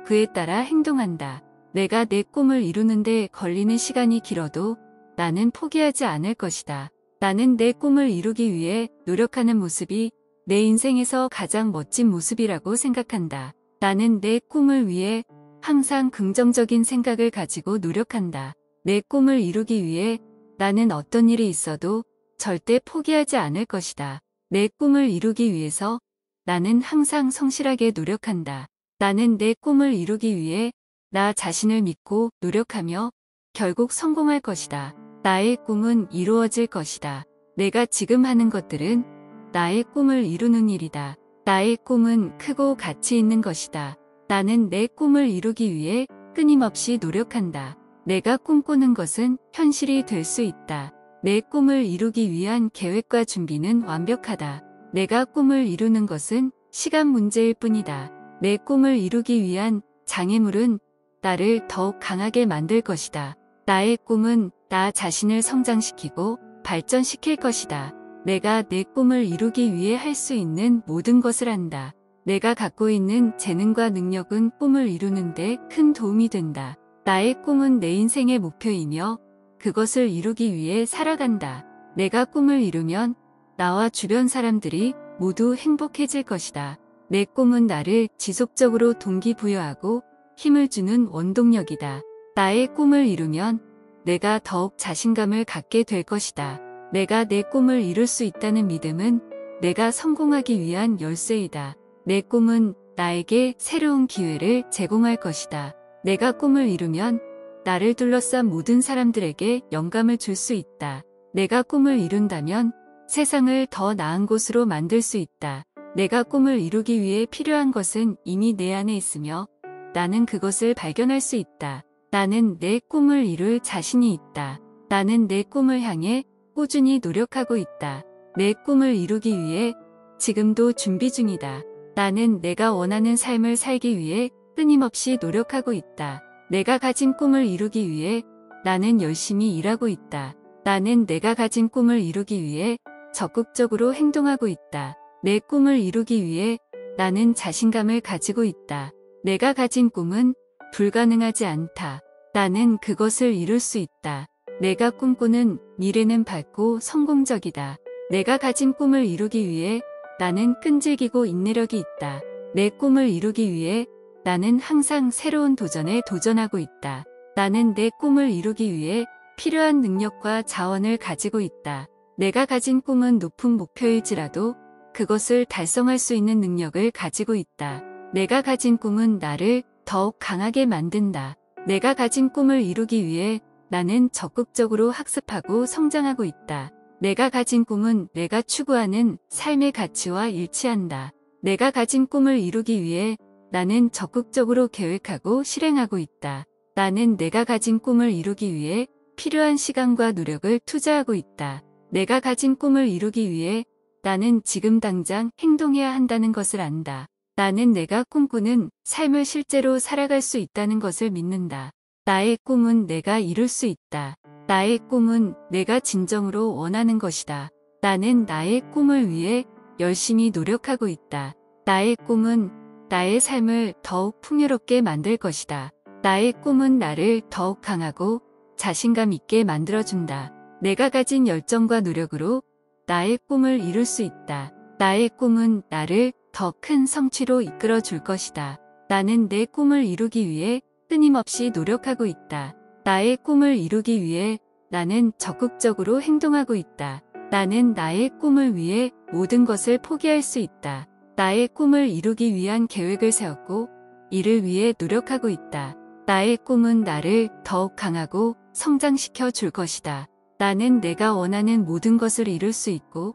Speaker 1: 그에 따라 행동한다. 내가 내 꿈을 이루는데 걸리는 시간이 길어도 나는 포기하지 않을 것이다. 나는 내 꿈을 이루기 위해 노력하는 모습이 내 인생에서 가장 멋진 모습이라고 생각한다. 나는 내 꿈을 위해 항상 긍정적인 생각을 가지고 노력한다. 내 꿈을 이루기 위해 나는 어떤 일이 있어도 절대 포기하지 않을 것이다. 내 꿈을 이루기 위해서 나는 항상 성실하게 노력한다. 나는 내 꿈을 이루기 위해 나 자신을 믿고 노력하며 결국 성공할 것이다. 나의 꿈은 이루어질 것이다. 내가 지금 하는 것들은 나의 꿈을 이루는 일이다. 나의 꿈은 크고 가치 있는 것이다. 나는 내 꿈을 이루기 위해 끊임없이 노력한다. 내가 꿈꾸는 것은 현실이 될 수 있다. 내 꿈을 이루기 위한 계획과 준비는 완벽하다. 내가 꿈을 이루는 것은 시간 문제일 뿐이다. 내 꿈을 이루기 위한 장애물은 나를 더욱 강하게 만들 것이다. 나의 꿈은 나 자신을 성장시키고 발전시킬 것이다. 내가 내 꿈을 이루기 위해 할 수 있는 모든 것을 한다. 내가 갖고 있는 재능과 능력은 꿈을 이루는데 큰 도움이 된다. 나의 꿈은 내 인생의 목표이며 그것을 이루기 위해 살아간다. 내가 꿈을 이루면 나와 주변 사람들이 모두 행복해질 것이다. 내 꿈은 나를 지속적으로 동기부여하고 힘을 주는 원동력이다. 나의 꿈을 이루면 내가 더욱 자신감을 갖게 될 것이다. 내가 내 꿈을 이룰 수 있다는 믿음은 내가 성공하기 위한 열쇠이다. 내 꿈은 나에게 새로운 기회를 제공할 것이다. 내가 꿈을 이루면 나를 둘러싼 모든 사람들에게 영감을 줄 수 있다. 내가 꿈을 이룬다면 세상을 더 나은 곳으로 만들 수 있다. 내가 꿈을 이루기 위해 필요한 것은 이미 내 안에 있으며 나는 그것을 발견할 수 있다. 나는 내 꿈을 이룰 자신이 있다. 나는 내 꿈을 향해 꾸준히 노력하고 있다. 내 꿈을 이루기 위해 지금도 준비 중이다. 나는 내가 원하는 삶을 살기 위해 끊임없이 노력하고 있다. 내가 가진 꿈을 이루기 위해 나는 열심히 일하고 있다. 나는 내가 가진 꿈을 이루기 위해 적극적으로 행동하고 있다. 내 꿈을 이루기 위해 나는 자신감을 가지고 있다. 내가 가진 꿈은 불가능하지 않다. 나는 그것을 이룰 수 있다. 내가 꿈꾸는 미래는 밝고 성공적이다. 내가 가진 꿈을 이루기 위해 나는 끈질기고 인내력이 있다. 내 꿈을 이루기 위해 나는 항상 새로운 도전에 도전하고 있다. 나는 내 꿈을 이루기 위해 필요한 능력과 자원을 가지고 있다. 내가 가진 꿈은 높은 목표일지라도 그것을 달성할 수 있는 능력을 가지고 있다. 내가 가진 꿈은 나를 더욱 강하게 만든다. 내가 가진 꿈을 이루기 위해 나는 적극적으로 학습하고 성장하고 있다. 내가 가진 꿈은 내가 추구하는 삶의 가치와 일치한다. 내가 가진 꿈을 이루기 위해 나는 적극적으로 계획하고 실행하고 있다. 나는 내가 가진 꿈을 이루기 위해 필요한 시간과 노력을 투자하고 있다. 내가 가진 꿈을 이루기 위해 나는 지금 당장 행동해야 한다는 것을 안다. 나는 내가 꿈꾸는 삶을 실제로 살아갈 수 있다는 것을 믿는다. 나의 꿈은 내가 이룰 수 있다. 나의 꿈은 내가 진정으로 원하는 것이다. 나는 나의 꿈을 위해 열심히 노력하고 있다. 나의 꿈은 나의 삶을 더욱 풍요롭게 만들 것이다. 나의 꿈은 나를 더욱 강하고 자신감 있게 만들어준다. 내가 가진 열정과 노력으로 나의 꿈을 이룰 수 있다. 나의 꿈은 나를 더 큰 성취로 이끌어 줄 것이다. 나는 내 꿈을 이루기 위해 끊임없이 노력하고 있다. 나의 꿈을 이루기 위해 나는 적극적으로 행동하고 있다. 나는 나의 꿈을 위해 모든 것을 포기할 수 있다. 나의 꿈을 이루기 위한 계획을 세웠고 이를 위해 노력하고 있다. 나의 꿈은 나를 더욱 강하고 성장시켜 줄 것이다. 나는 내가 원하는 모든 것을 이룰 수 있고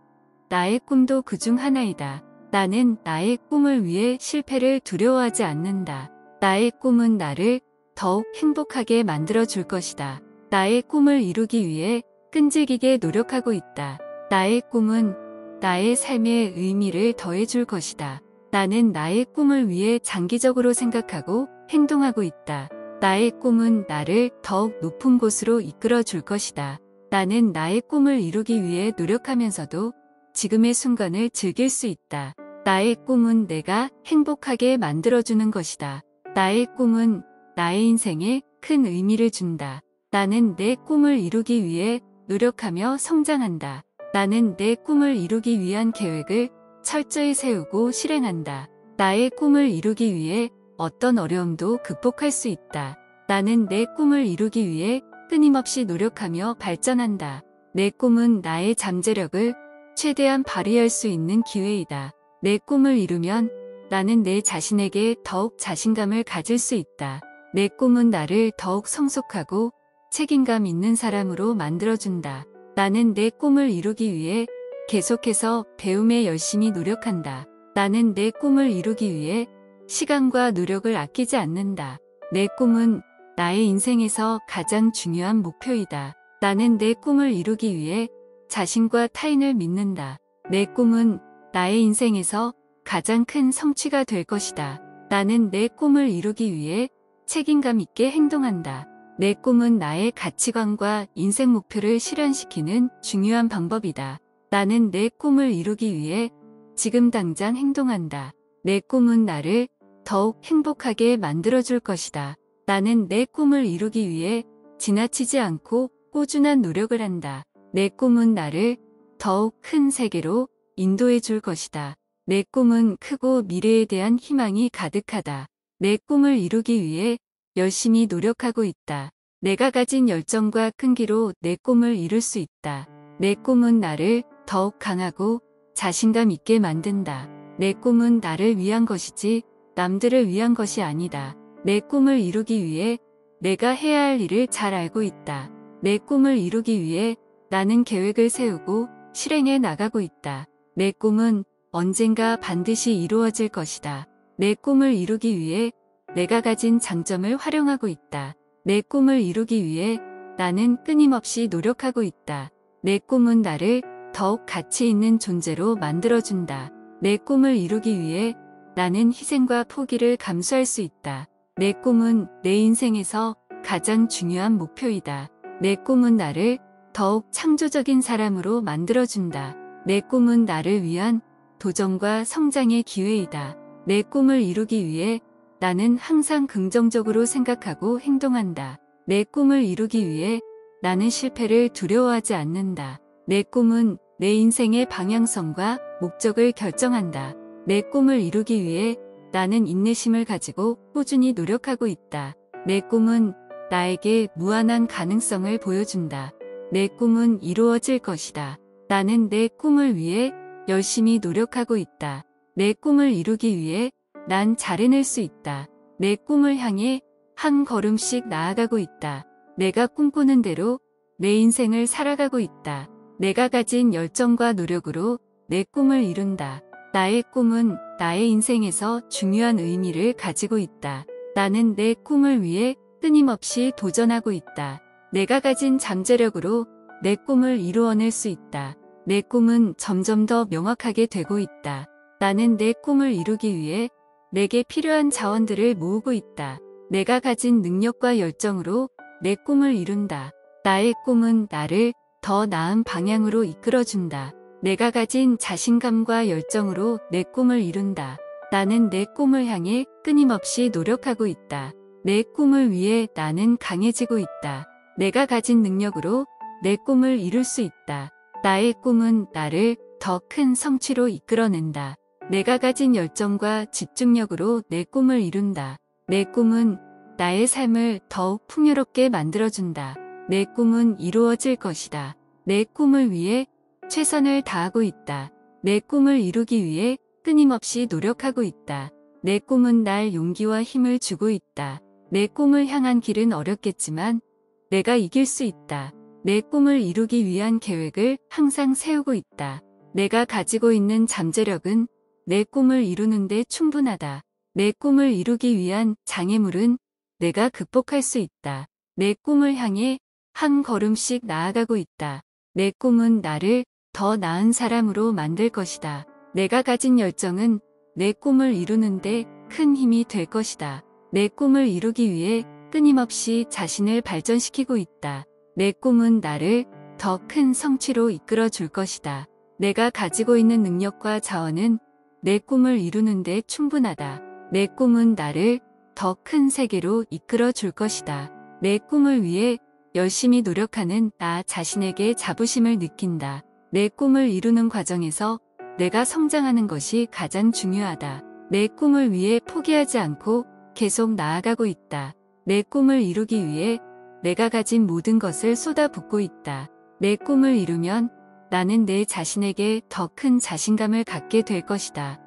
Speaker 1: 나의 꿈도 그중 하나이다. 나는 나의 꿈을 위해 실패를 두려워하지 않는다. 나의 꿈은 나를 더욱 행복하게 만들어 줄 것이다. 나의 꿈을 이루기 위해 끈질기게 노력하고 있다. 나의 꿈은 나의 삶에 의미를 더해 줄 것이다. 나는 나의 꿈을 위해 장기적으로 생각하고 행동하고 있다. 나의 꿈은 나를 더욱 높은 곳으로 이끌어 줄 것이다. 나는 나의 꿈을 이루기 위해 노력하면서도 지금의 순간을 즐길 수 있다. 나의 꿈은 내가 행복하게 만들어주는 것이다. 나의 꿈은 나의 인생에 큰 의미를 준다. 나는 내 꿈을 이루기 위해 노력하며 성장한다. 나는 내 꿈을 이루기 위한 계획을 철저히 세우고 실행한다. 나의 꿈을 이루기 위해 어떤 어려움도 극복할 수 있다. 나는 내 꿈을 이루기 위해 끊임없이 노력하며 발전한다. 내 꿈은 나의 잠재력을 최대한 발휘할 수 있는 기회이다. 내 꿈을 이루면 나는 내 자신에게 더욱 자신감을 가질 수 있다. 내 꿈은 나를 더욱 성숙하고 책임감 있는 사람으로 만들어준다. 나는 내 꿈을 이루기 위해 계속해서 배움에 열심히 노력한다. 나는 내 꿈을 이루기 위해 시간과 노력을 아끼지 않는다. 내 꿈은 나의 인생에서 가장 중요한 목표이다. 나는 내 꿈을 이루기 위해 자신과 타인을 믿는다. 내 꿈은 나의 인생에서 가장 큰 성취가 될 것이다. 나는 내 꿈을 이루기 위해 책임감 있게 행동한다. 내 꿈은 나의 가치관과 인생 목표를 실현시키는 중요한 방법이다. 나는 내 꿈을 이루기 위해 지금 당장 행동한다. 내 꿈은 나를 더욱 행복하게 만들어줄 것이다. 나는 내 꿈을 이루기 위해 지나치지 않고 꾸준한 노력을 한다. 내 꿈은 나를 더욱 큰 세계로 인도해 줄 것이다. 내 꿈은 크고 미래에 대한 희망이 가득하다. 내 꿈을 이루기 위해 열심히 노력하고 있다. 내가 가진 열정과 끈기로 내 꿈을 이룰 수 있다. 내 꿈은 나를 더욱 강하고 자신감 있게 만든다. 내 꿈은 나를 위한 것이지 남들을 위한 것이 아니다. 내 꿈을 이루기 위해 내가 해야 할 일을 잘 알고 있다. 내 꿈을 이루기 위해 나는 계획을 세우고 실행해 나가고 있다. 내 꿈은 언젠가 반드시 이루어질 것이다. 내 꿈을 이루기 위해 내가 가진 장점을 활용하고 있다. 내 꿈을 이루기 위해 나는 끊임없이 노력하고 있다. 내 꿈은 나를 더욱 가치 있는 존재로 만들어준다. 내 꿈을 이루기 위해 나는 희생과 포기를 감수할 수 있다. 내 꿈은 내 인생에서 가장 중요한 목표이다. 내 꿈은 나를 더욱 창조적인 사람으로 만들어준다. 내 꿈은 나를 위한 도전과 성장의 기회이다. 내 꿈을 이루기 위해 나는 항상 긍정적으로 생각하고 행동한다. 내 꿈을 이루기 위해 나는 실패를 두려워하지 않는다. 내 꿈은 내 인생의 방향성과 목적을 결정한다. 내 꿈을 이루기 위해 나는 인내심을 가지고 꾸준히 노력하고 있다. 내 꿈은 나에게 무한한 가능성을 보여준다. 내 꿈은 이루어질 것이다. 나는 내 꿈을 위해 열심히 노력하고 있다. 내 꿈을 이루기 위해 난 잘 해낼 수 있다. 내 꿈을 향해 한 걸음씩 나아가고 있다. 내가 꿈꾸는 대로 내 인생을 살아가고 있다. 내가 가진 열정과 노력으로 내 꿈을 이룬다. 나의 꿈은 나의 인생에서 중요한 의미를 가지고 있다. 나는 내 꿈을 위해 끊임없이 도전하고 있다. 내가 가진 잠재력으로 내 꿈을 이루어낼 수 있다. 내 꿈은 점점 더 명확하게 되고 있다. 나는 내 꿈을 이루기 위해 내게 필요한 자원들을 모으고 있다. 내가 가진 능력과 열정으로 내 꿈을 이룬다. 나의 꿈은 나를 더 나은 방향으로 이끌어준다. 내가 가진 자신감과 열정으로 내 꿈을 이룬다. 나는 내 꿈을 향해 끊임없이 노력하고 있다. 내 꿈을 위해 나는 강해지고 있다. 내가 가진 능력으로 내 꿈을 이룰 수 있다. 나의 꿈은 나를 더 큰 성취로 이끌어낸다. 내가 가진 열정과 집중력으로 내 꿈을 이룬다. 내 꿈은 나의 삶을 더욱 풍요롭게 만들어준다. 내 꿈은 이루어질 것이다. 내 꿈을 위해 최선을 다하고 있다. 내 꿈을 이루기 위해 끊임없이 노력하고 있다. 내 꿈은 날 용기와 힘을 주고 있다. 내 꿈을 향한 길은 어렵겠지만 내가 이길 수 있다. 내 꿈을 이루기 위한 계획을 항상 세우고 있다. 내가 가지고 있는 잠재력은 내 꿈을 이루는데 충분하다. 내 꿈을 이루기 위한 장애물은 내가 극복할 수 있다. 내 꿈을 향해 한 걸음씩 나아가고 있다. 내 꿈은 나를 더 나은 사람으로 만들 것이다. 내가 가진 열정은 내 꿈을 이루는데 큰 힘이 될 것이다. 내 꿈을 이루기 위해 끊임없이 자신을 발전시키고 있다. 내 꿈은 나를 더 큰 성취로 이끌어 줄 것이다. 내가 가지고 있는 능력과 자원은 내 꿈을 이루는데 충분하다. 내 꿈은 나를 더 큰 세계로 이끌어 줄 것이다. 내 꿈을 위해 열심히 노력하는 나 자신에게 자부심을 느낀다. 내 꿈을 이루는 과정에서 내가 성장하는 것이 가장 중요하다. 내 꿈을 위해 포기하지 않고 계속 나아가고 있다. 내 꿈을 이루기 위해 내가 가진 모든 것을 쏟아붓고 있다. 내 꿈을 이루면 나는 내 자신에게 더 큰 자신감을 갖게 될 것이다.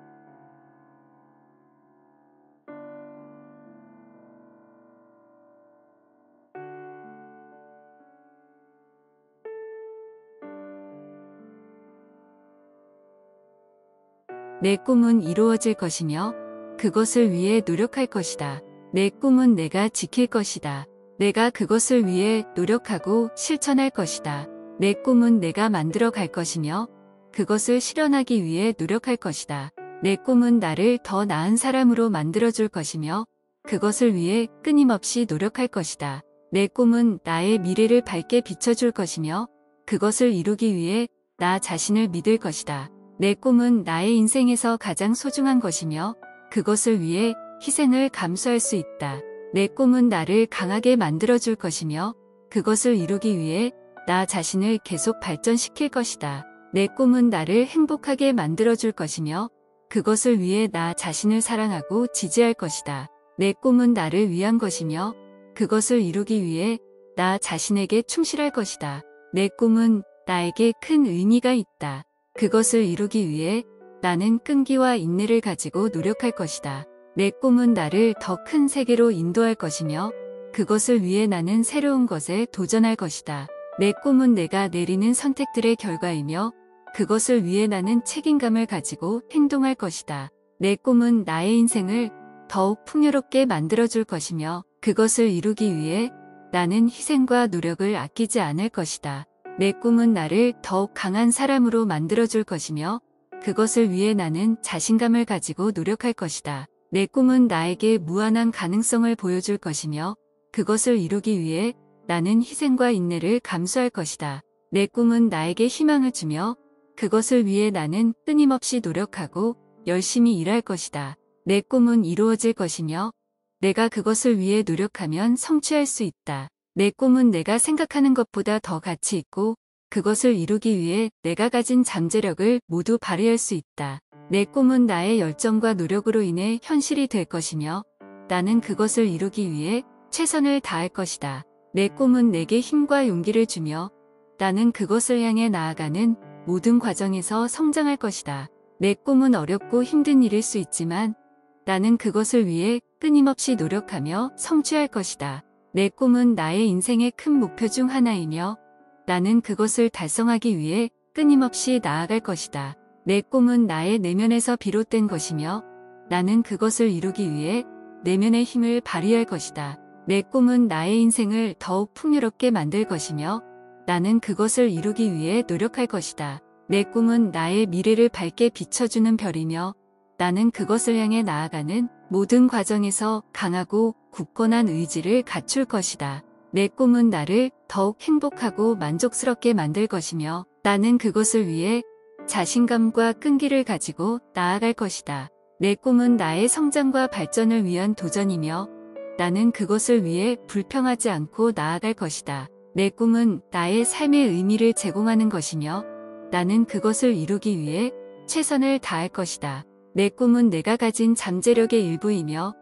Speaker 1: 내 꿈은 이루어질 것이며 그것을 위해 노력할 것이다. 내 꿈은 내가 지킬 것이다. 내가 그것을 위해 노력하고 실천할 것이다. 내 꿈은 내가 만들어 갈 것이며 그것을 실현하기 위해 노력할 것이다. 내 꿈은 나를 더 나은 사람으로 만들어줄 것이며 그것을 위해 끊임없이 노력할 것이다. 내 꿈은 나의 미래를 밝게 비춰줄 것이며 그것을 이루기 위해 나 자신을 믿을 것이다. 내 꿈은 나의 인생에서 가장 소중한 것이며 그것을 위해 희생을 감수할 수 있다. 내 꿈은 나를 강하게 만들어줄 것이며 그것을 이루기 위해 나 자신을 계속 발전시킬 것이다. 내 꿈은 나를 행복하게 만들어줄 것이며 그것을 위해 나 자신을 사랑하고 지지할 것이다. 내 꿈은 나를 위한 것이며 그것을 이루기 위해 나 자신에게 충실할 것이다. 내 꿈은 나에게 큰 의미가 있다. 그것을 이루기 위해 나는 끈기와 인내를 가지고 노력할 것이다. 내 꿈은 나를 더 큰 세계로 인도할 것이며 그것을 위해 나는 새로운 것에 도전할 것이다. 내 꿈은 내가 내리는 선택들의 결과이며 그것을 위해 나는 책임감을 가지고 행동할 것이다. 내 꿈은 나의 인생을 더욱 풍요롭게 만들어줄 것이며 그것을 이루기 위해 나는 희생과 노력을 아끼지 않을 것이다. 내 꿈은 나를 더욱 강한 사람으로 만들어줄 것이며 그것을 위해 나는 자신감을 가지고 노력할 것이다. 내 꿈은 나에게 무한한 가능성을 보여줄 것이며 그것을 이루기 위해 나는 희생과 인내를 감수할 것이다. 내 꿈은 나에게 희망을 주며 그것을 위해 나는 끊임없이 노력하고 열심히 일할 것이다. 내 꿈은 이루어질 것이며 내가 그것을 위해 노력하면 성취할 수 있다. 내 꿈은 내가 생각하는 것보다 더 가치 있고 그것을 이루기 위해 내가 가진 잠재력을 모두 발휘할 수 있다. 내 꿈은 나의 열정과 노력으로 인해 현실이 될 것이며 나는 그것을 이루기 위해 최선을 다할 것이다. 내 꿈은 내게 힘과 용기를 주며 나는 그것을 향해 나아가는 모든 과정에서 성장할 것이다. 내 꿈은 어렵고 힘든 일일 수 있지만 나는 그것을 위해 끊임없이 노력하며 성취할 것이다. 내 꿈은 나의 인생의 큰 목표 중 하나이며 나는 그것을 달성하기 위해 끊임없이 나아갈 것이다. 내 꿈은 나의 내면에서 비롯된 것이며 나는 그것을 이루기 위해 내면의 힘을 발휘할 것이다. 내 꿈은 나의 인생을 더욱 풍요롭게 만들 것이며 나는 그것을 이루기 위해 노력할 것이다. 내 꿈은 나의 미래를 밝게 비춰주는 별이며 나는 그것을 향해 나아가는 모든 과정에서 강하고 굳건한 의지를 갖출 것이다. 내 꿈은 나를 더욱 행복하고 만족스럽게 만들 것이며 나는 그것을 위해 자신감과 끈기를 가지고 나아갈 것이다. 내 꿈은 나의 성장과 발전을 위한 도전이며 나는 그것을 위해 불평하지 않고 나아갈 것이다. 내 꿈은 나의 삶의 의미를 제공하는 것이며 나는 그것을 이루기 위해 최선을 다할 것이다. 내 꿈은 내가 가진 잠재력의 일부이며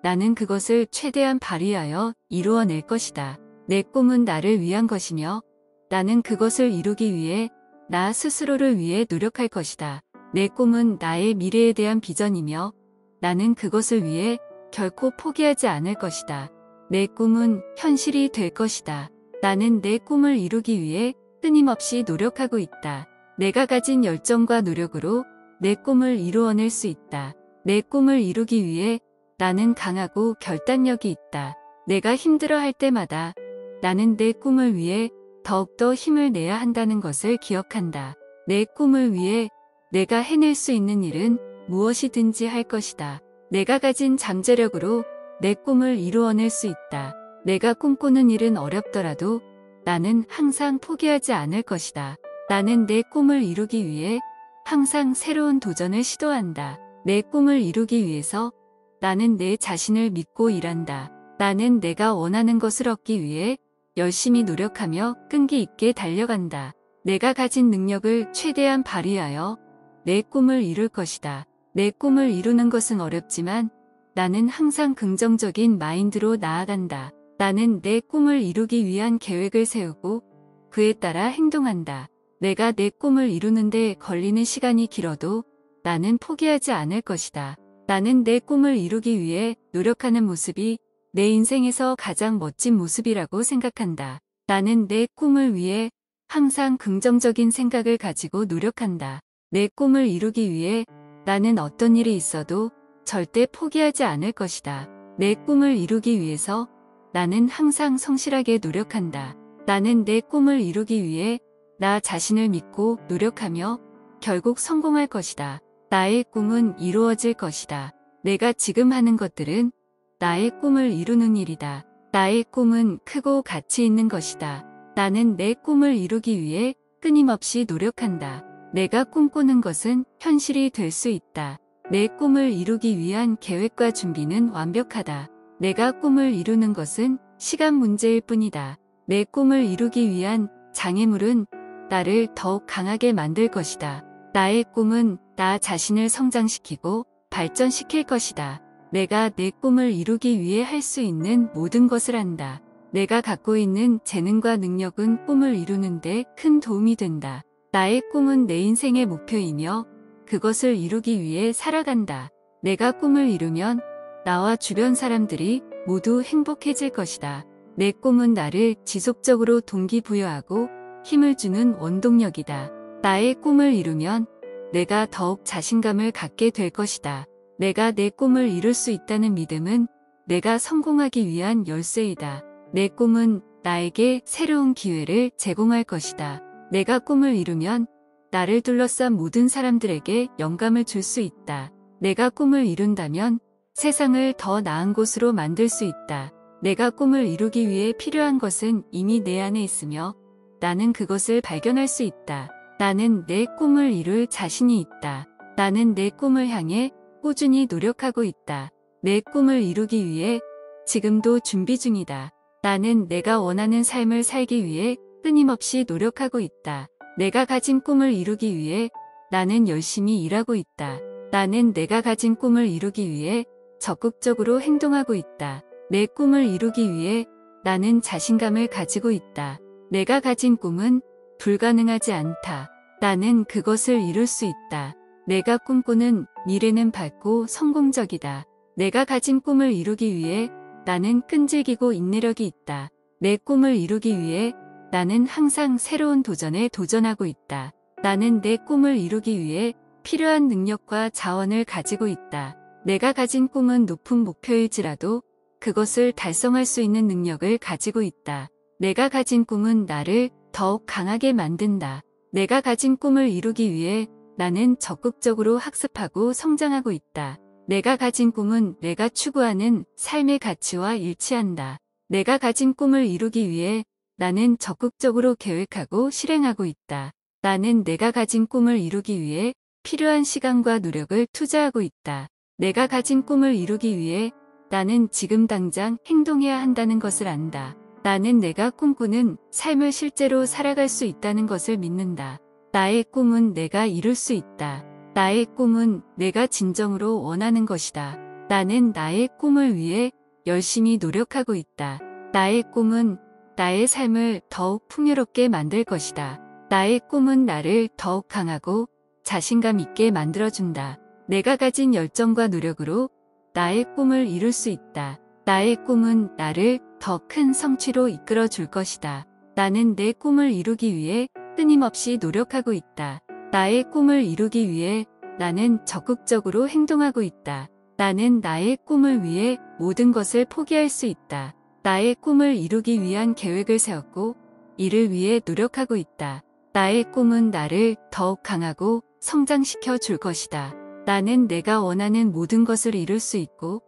Speaker 1: 나는 그것을 최대한 발휘하여 이루어낼 것이다. 내 꿈은 나를 위한 것이며 나는 그것을 이루기 위해 나 스스로를 위해 노력할 것이다. 내 꿈은 나의 미래에 대한 비전이며 나는 그것을 위해 결코 포기하지 않을 것이다. 내 꿈은 현실이 될 것이다. 나는 내 꿈을 이루기 위해 끊임없이 노력하고 있다. 내가 가진 열정과 노력으로 내 꿈을 이루어낼 수 있다. 내 꿈을 이루기 위해 나는 강하고 결단력이 있다. 내가 힘들어할 때마다 나는 내 꿈을 위해 더욱더 힘을 내야 한다는 것을 기억한다. 내 꿈을 위해 내가 해낼 수 있는 일은 무엇이든지 할 것이다. 내가 가진 잠재력으로 내 꿈을 이루어낼 수 있다. 내가 꿈꾸는 일은 어렵더라도 나는 항상 포기하지 않을 것이다. 나는 내 꿈을 이루기 위해 항상 새로운 도전을 시도한다. 내 꿈을 이루기 위해서 나는 내 자신을 믿고 일한다. 나는 내가 원하는 것을 얻기 위해 열심히 노력하며 끈기 있게 달려간다. 내가 가진 능력을 최대한 발휘하여 내 꿈을 이룰 것이다. 내 꿈을 이루는 것은 어렵지만 나는 항상 긍정적인 마인드로 나아간다. 나는 내 꿈을 이루기 위한 계획을 세우고 그에 따라 행동한다. 내가 내 꿈을 이루는데 걸리는 시간이 길어도 나는 포기하지 않을 것이다. 나는 내 꿈을 이루기 위해 노력하는 모습이 내 인생에서 가장 멋진 모습이라고 생각한다. 나는 내 꿈을 위해 항상 긍정적인 생각을 가지고 노력한다. 내 꿈을 이루기 위해 나는 어떤 일이 있어도 절대 포기하지 않을 것이다. 내 꿈을 이루기 위해서 나는 항상 성실하게 노력한다. 나는 내 꿈을 이루기 위해 나 자신을 믿고 노력하며 결국 성공할 것이다. 나의 꿈은 이루어질 것이다. 내가 지금 하는 것들은 나의 꿈을 이루는 일이다. 나의 꿈은 크고 가치 있는 것이다. 나는 내 꿈을 이루기 위해 끊임없이 노력한다. 내가 꿈꾸는 것은 현실이 될 수 있다. 내 꿈을 이루기 위한 계획과 준비는 완벽하다. 내가 꿈을 이루는 것은 시간 문제일 뿐이다. 내 꿈을 이루기 위한 장애물은 나를 더욱 강하게 만들 것이다. 나의 꿈은 나 자신을 성장시키고 발전시킬 것이다. 내가 내 꿈을 이루기 위해 할 수 있는 모든 것을 한다. 내가 갖고 있는 재능과 능력은 꿈을 이루는데 큰 도움이 된다. 나의 꿈은 내 인생의 목표이며 그것을 이루기 위해 살아간다. 내가 꿈을 이루면 나와 주변 사람들이 모두 행복해질 것이다. 내 꿈은 나를 지속적으로 동기부여하고 힘을 주는 원동력이다. 나의 꿈을 이루면 내가 더욱 자신감을 갖게 될 것이다. 내가 내 꿈을 이룰 수 있다는 믿음은 내가 성공하기 위한 열쇠이다. 내 꿈은 나에게 새로운 기회를 제공할 것이다. 내가 꿈을 이루면 나를 둘러싼 모든 사람들에게 영감을 줄 수 있다. 내가 꿈을 이룬다면 세상을 더 나은 곳으로 만들 수 있다. 내가 꿈을 이루기 위해 필요한 것은 이미 내 안에 있으며 나는 그것을 발견할 수 있다. 나는 내 꿈을 이룰 자신이 있다. 나는 내 꿈을 향해 꾸준히 노력하고 있다. 내 꿈을 이루기 위해 지금도 준비 중이다. 나는 내가 원하는 삶을 살기 위해 끊임없이 노력하고 있다. 내가 가진 꿈을 이루기 위해 나는 열심히 일하고 있다. 나는 내가 가진 꿈을 이루기 위해 적극적으로 행동하고 있다. 내 꿈을 이루기 위해 나는 자신감을 가지고 있다. 내가 가진 꿈은 불가능하지 않다. 나는 그것을 이룰 수 있다. 내가 꿈꾸는 미래는 밝고 성공적이다. 내가 가진 꿈을 이루기 위해 나는 끈질기고 인내력이 있다. 내 꿈을 이루기 위해 나는 항상 새로운 도전에 도전하고 있다. 나는 내 꿈을 이루기 위해 필요한 능력과 자원을 가지고 있다. 내가 가진 꿈은 높은 목표일지라도 그것을 달성할 수 있는 능력을 가지고 있다. 내가 가진 꿈은 나를 더욱 강하게 만든다. 내가 가진 꿈을 이루기 위해 나는 적극적으로 학습하고 성장하고 있다. 내가 가진 꿈은 내가 추구하는 삶의 가치와 일치한다. 내가 가진 꿈을 이루기 위해 나는 적극적으로 계획하고 실행하고 있다. 나는 내가 가진 꿈을 이루기 위해 필요한 시간과 노력을 투자하고 있다. 내가 가진 꿈을 이루기 위해 나는 지금 당장 행동해야 한다는 것을 안다. 나는 내가 꿈꾸는 삶을 실제로 살아갈 수 있다는 것을 믿는다. 나의 꿈은 내가 이룰 수 있다. 나의 꿈은 내가 진정으로 원하는 것이다. 나는 나의 꿈을 위해 열심히 노력하고 있다. 나의 꿈은 나의 삶을 더욱 풍요롭게 만들 것이다. 나의 꿈은 나를 더욱 강하고 자신감 있게 만들어준다. 내가 가진 열정과 노력으로 나의 꿈을 이룰 수 있다. 나의 꿈은 나를 더 큰 성취로 이끌어 줄 것이다. 나는 내 꿈을 이루기 위해 끊임없이 노력하고 있다. 나의 꿈을 이루기 위해 나는 적극적으로 행동하고 있다. 나는 나의 꿈을 위해 모든 것을 포기할 수 있다. 나의 꿈을 이루기 위한 계획을 세웠고 이를 위해 노력하고 있다. 나의 꿈은 나를 더욱 강하고 성장시켜 줄 것이다. 나는 내가 원하는 모든 것을 이룰 수 있고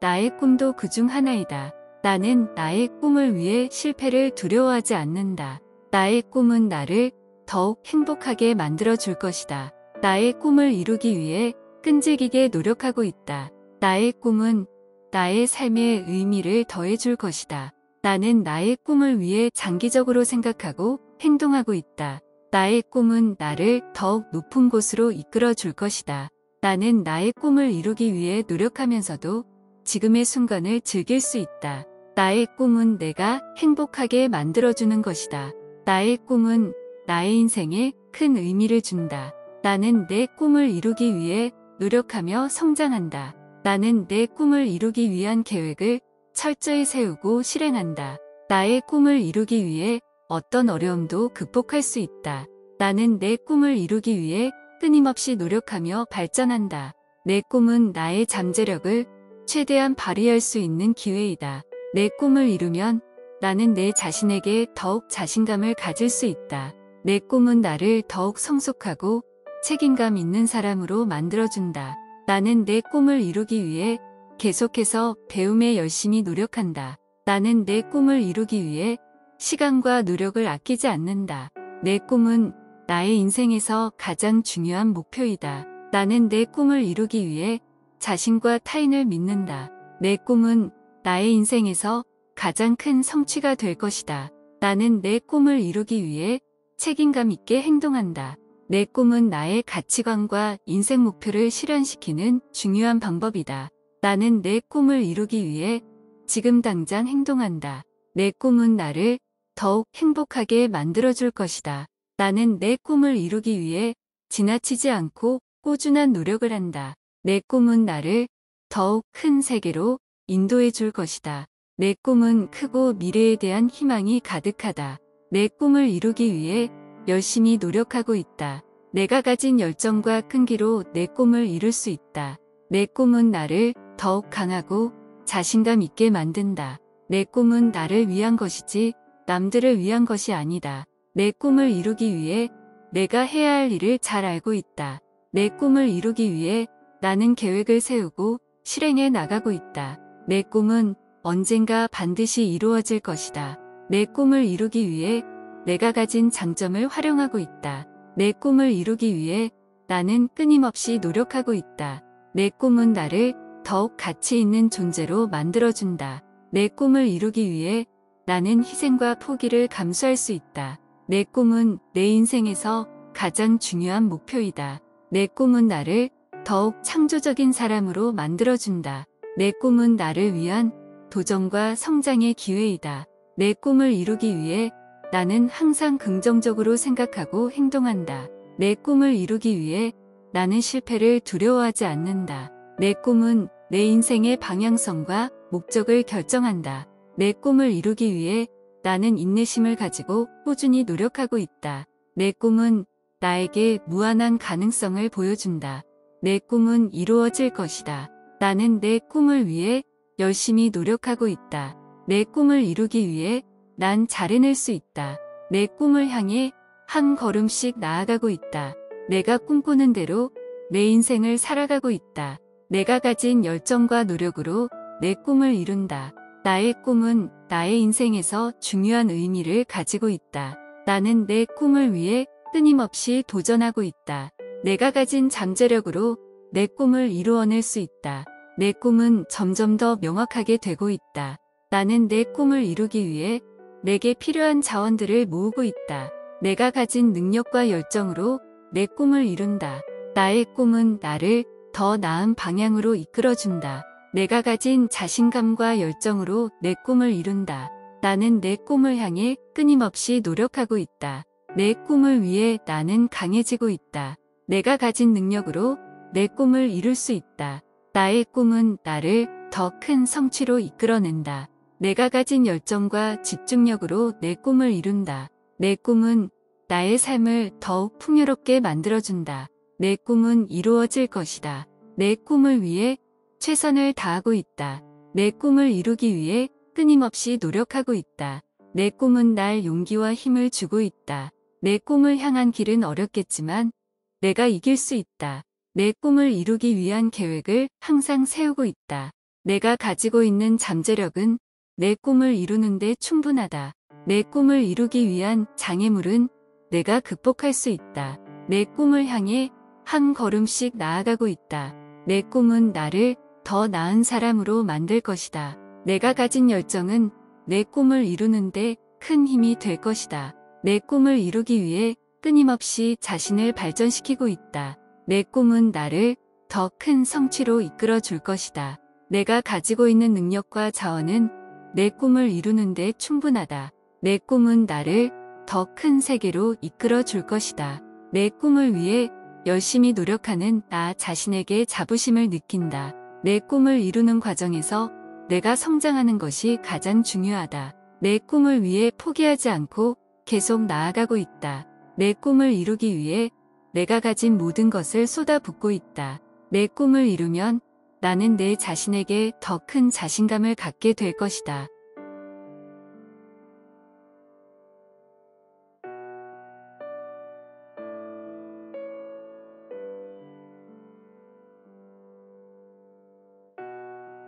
Speaker 1: 나의 꿈도 그중 하나이다. 나는 나의 꿈을 위해 실패를 두려워하지 않는다. 나의 꿈은 나를 더욱 행복하게 만들어 줄 것이다. 나의 꿈을 이루기 위해 끈질기게 노력하고 있다. 나의 꿈은 나의 삶에 의미를 더해 줄 것이다. 나는 나의 꿈을 위해 장기적으로 생각하고 행동하고 있다. 나의 꿈은 나를 더욱 높은 곳으로 이끌어 줄 것이다. 나는 나의 꿈을 이루기 위해 노력하면서도 지금의 순간을 즐길 수 있다. 나의 꿈은 내가 행복하게 만들어주는 것이다. 나의 꿈은 나의 인생에 큰 의미를 준다. 나는 내 꿈을 이루기 위해 노력하며 성장한다. 나는 내 꿈을 이루기 위한 계획을 철저히 세우고 실행한다. 나의 꿈을 이루기 위해 어떤 어려움도 극복할 수 있다. 나는 내 꿈을 이루기 위해 끊임없이 노력하며 발전한다. 내 꿈은 나의 잠재력을 최대한 발휘할 수 있는 기회이다. 내 꿈을 이루면 나는 내 자신에게 더욱 자신감을 가질 수 있다. 내 꿈은 나를 더욱 성숙하고 책임감 있는 사람으로 만들어준다. 나는 내 꿈을 이루기 위해 계속해서 배움에 열심히 노력한다. 나는 내 꿈을 이루기 위해 시간과 노력을 아끼지 않는다. 내 꿈은 나의 인생에서 가장 중요한 목표이다. 나는 내 꿈을 이루기 위해 자신과 타인을 믿는다. 내 꿈은 나의 인생에서 가장 큰 성취가 될 것이다. 나는 내 꿈을 이루기 위해 책임감 있게 행동한다. 내 꿈은 나의 가치관과 인생 목표를 실현시키는 중요한 방법이다. 나는 내 꿈을 이루기 위해 지금 당장 행동한다. 내 꿈은 나를 더욱 행복하게 만들어줄 것이다. 나는 내 꿈을 이루기 위해 지나치지 않고 꾸준한 노력을 한다. 내 꿈은 나를 더욱 큰 세계로 인도해 줄 것이다. 내 꿈은 크고 미래에 대한 희망이 가득하다. 내 꿈을 이루기 위해 열심히 노력하고 있다. 내가 가진 열정과 끈기로 내 꿈을 이룰 수 있다. 내 꿈은 나를 더욱 강하고 자신감 있게 만든다. 내 꿈은 나를 위한 것이지 남들을 위한 것이 아니다. 내 꿈을 이루기 위해 내가 해야 할 일을 잘 알고 있다. 내 꿈을 이루기 위해 나는 계획을 세우고 실행해 나가고 있다. 내 꿈은 언젠가 반드시 이루어질 것이다. 내 꿈을 이루기 위해 내가 가진 장점을 활용하고 있다. 내 꿈을 이루기 위해 나는 끊임없이 노력하고 있다. 내 꿈은 나를 더욱 가치 있는 존재로 만들어준다. 내 꿈을 이루기 위해 나는 희생과 포기를 감수할 수 있다. 내 꿈은 내 인생에서 가장 중요한 목표이다. 내 꿈은 나를 더욱 창조적인 사람으로 만들어준다. 내 꿈은 나를 위한 도전과 성장의 기회이다. 내 꿈을 이루기 위해 나는 항상 긍정적으로 생각하고 행동한다. 내 꿈을 이루기 위해 나는 실패를 두려워하지 않는다. 내 꿈은 내 인생의 방향성과 목적을 결정한다. 내 꿈을 이루기 위해 나는 인내심을 가지고 꾸준히 노력하고 있다. 내 꿈은 나에게 무한한 가능성을 보여준다. 내 꿈은 이루어질 것이다. 나는 내 꿈을 위해 열심히 노력하고 있다. 내 꿈을 이루기 위해 난 잘 해낼 수 있다. 내 꿈을 향해 한 걸음씩 나아가고 있다. 내가 꿈꾸는 대로 내 인생을 살아가고 있다. 내가 가진 열정과 노력으로 내 꿈을 이룬다. 나의 꿈은 나의 인생에서 중요한 의미를 가지고 있다. 나는 내 꿈을 위해 끊임없이 도전하고 있다. 내가 가진 잠재력으로 내 꿈을 이루어낼 수 있다. 내 꿈은 점점 더 명확하게 되고 있다. 나는 내 꿈을 이루기 위해 내게 필요한 자원들을 모으고 있다. 내가 가진 능력과 열정으로 내 꿈을 이룬다. 나의 꿈은 나를 더 나은 방향으로 이끌어준다. 내가 가진 자신감과 열정으로 내 꿈을 이룬다. 나는 내 꿈을 향해 끊임없이 노력하고 있다. 내 꿈을 위해 나는 강해지고 있다. 내가 가진 능력으로 내 꿈을 이룰 수 있다. 나의 꿈은 나를 더 큰 성취로 이끌어낸다. 내가 가진 열정과 집중력으로 내 꿈을 이룬다. 내 꿈은 나의 삶을 더욱 풍요롭게 만들어준다. 내 꿈은 이루어질 것이다. 내 꿈을 위해 최선을 다하고 있다. 내 꿈을 이루기 위해 끊임없이 노력하고 있다. 내 꿈은 날 용기와 힘을 주고 있다. 내 꿈을 향한 길은 어렵겠지만 내가 이길 수 있다. 내 꿈을 이루기 위한 계획을 항상 세우고 있다. 내가 가지고 있는 잠재력은 내 꿈을 이루는데 충분하다. 내 꿈을 이루기 위한 장애물은 내가 극복할 수 있다. 내 꿈을 향해 한 걸음씩 나아가고 있다. 내 꿈은 나를 더 나은 사람으로 만들 것이다. 내가 가진 열정은 내 꿈을 이루는데 큰 힘이 될 것이다. 내 꿈을 이루기 위해 끊임없이 자신을 발전시키고 있다. 내 꿈은 나를 더 큰 성취로 이끌어 줄 것이다. 내가 가지고 있는 능력과 자원은 내 꿈을 이루는데 충분하다. 내 꿈은 나를 더 큰 세계로 이끌어 줄 것이다. 내 꿈을 위해 열심히 노력하는 나 자신에게 자부심을 느낀다. 내 꿈을 이루는 과정에서 내가 성장하는 것이 가장 중요하다. 내 꿈을 위해 포기하지 않고 계속 나아가고 있다. 내 꿈을 이루기 위해 내가 가진 모든 것을 쏟아붓고 있다. 내 꿈을 이루면 나는 내 자신에게 더 큰 자신감을 갖게 될 것이다.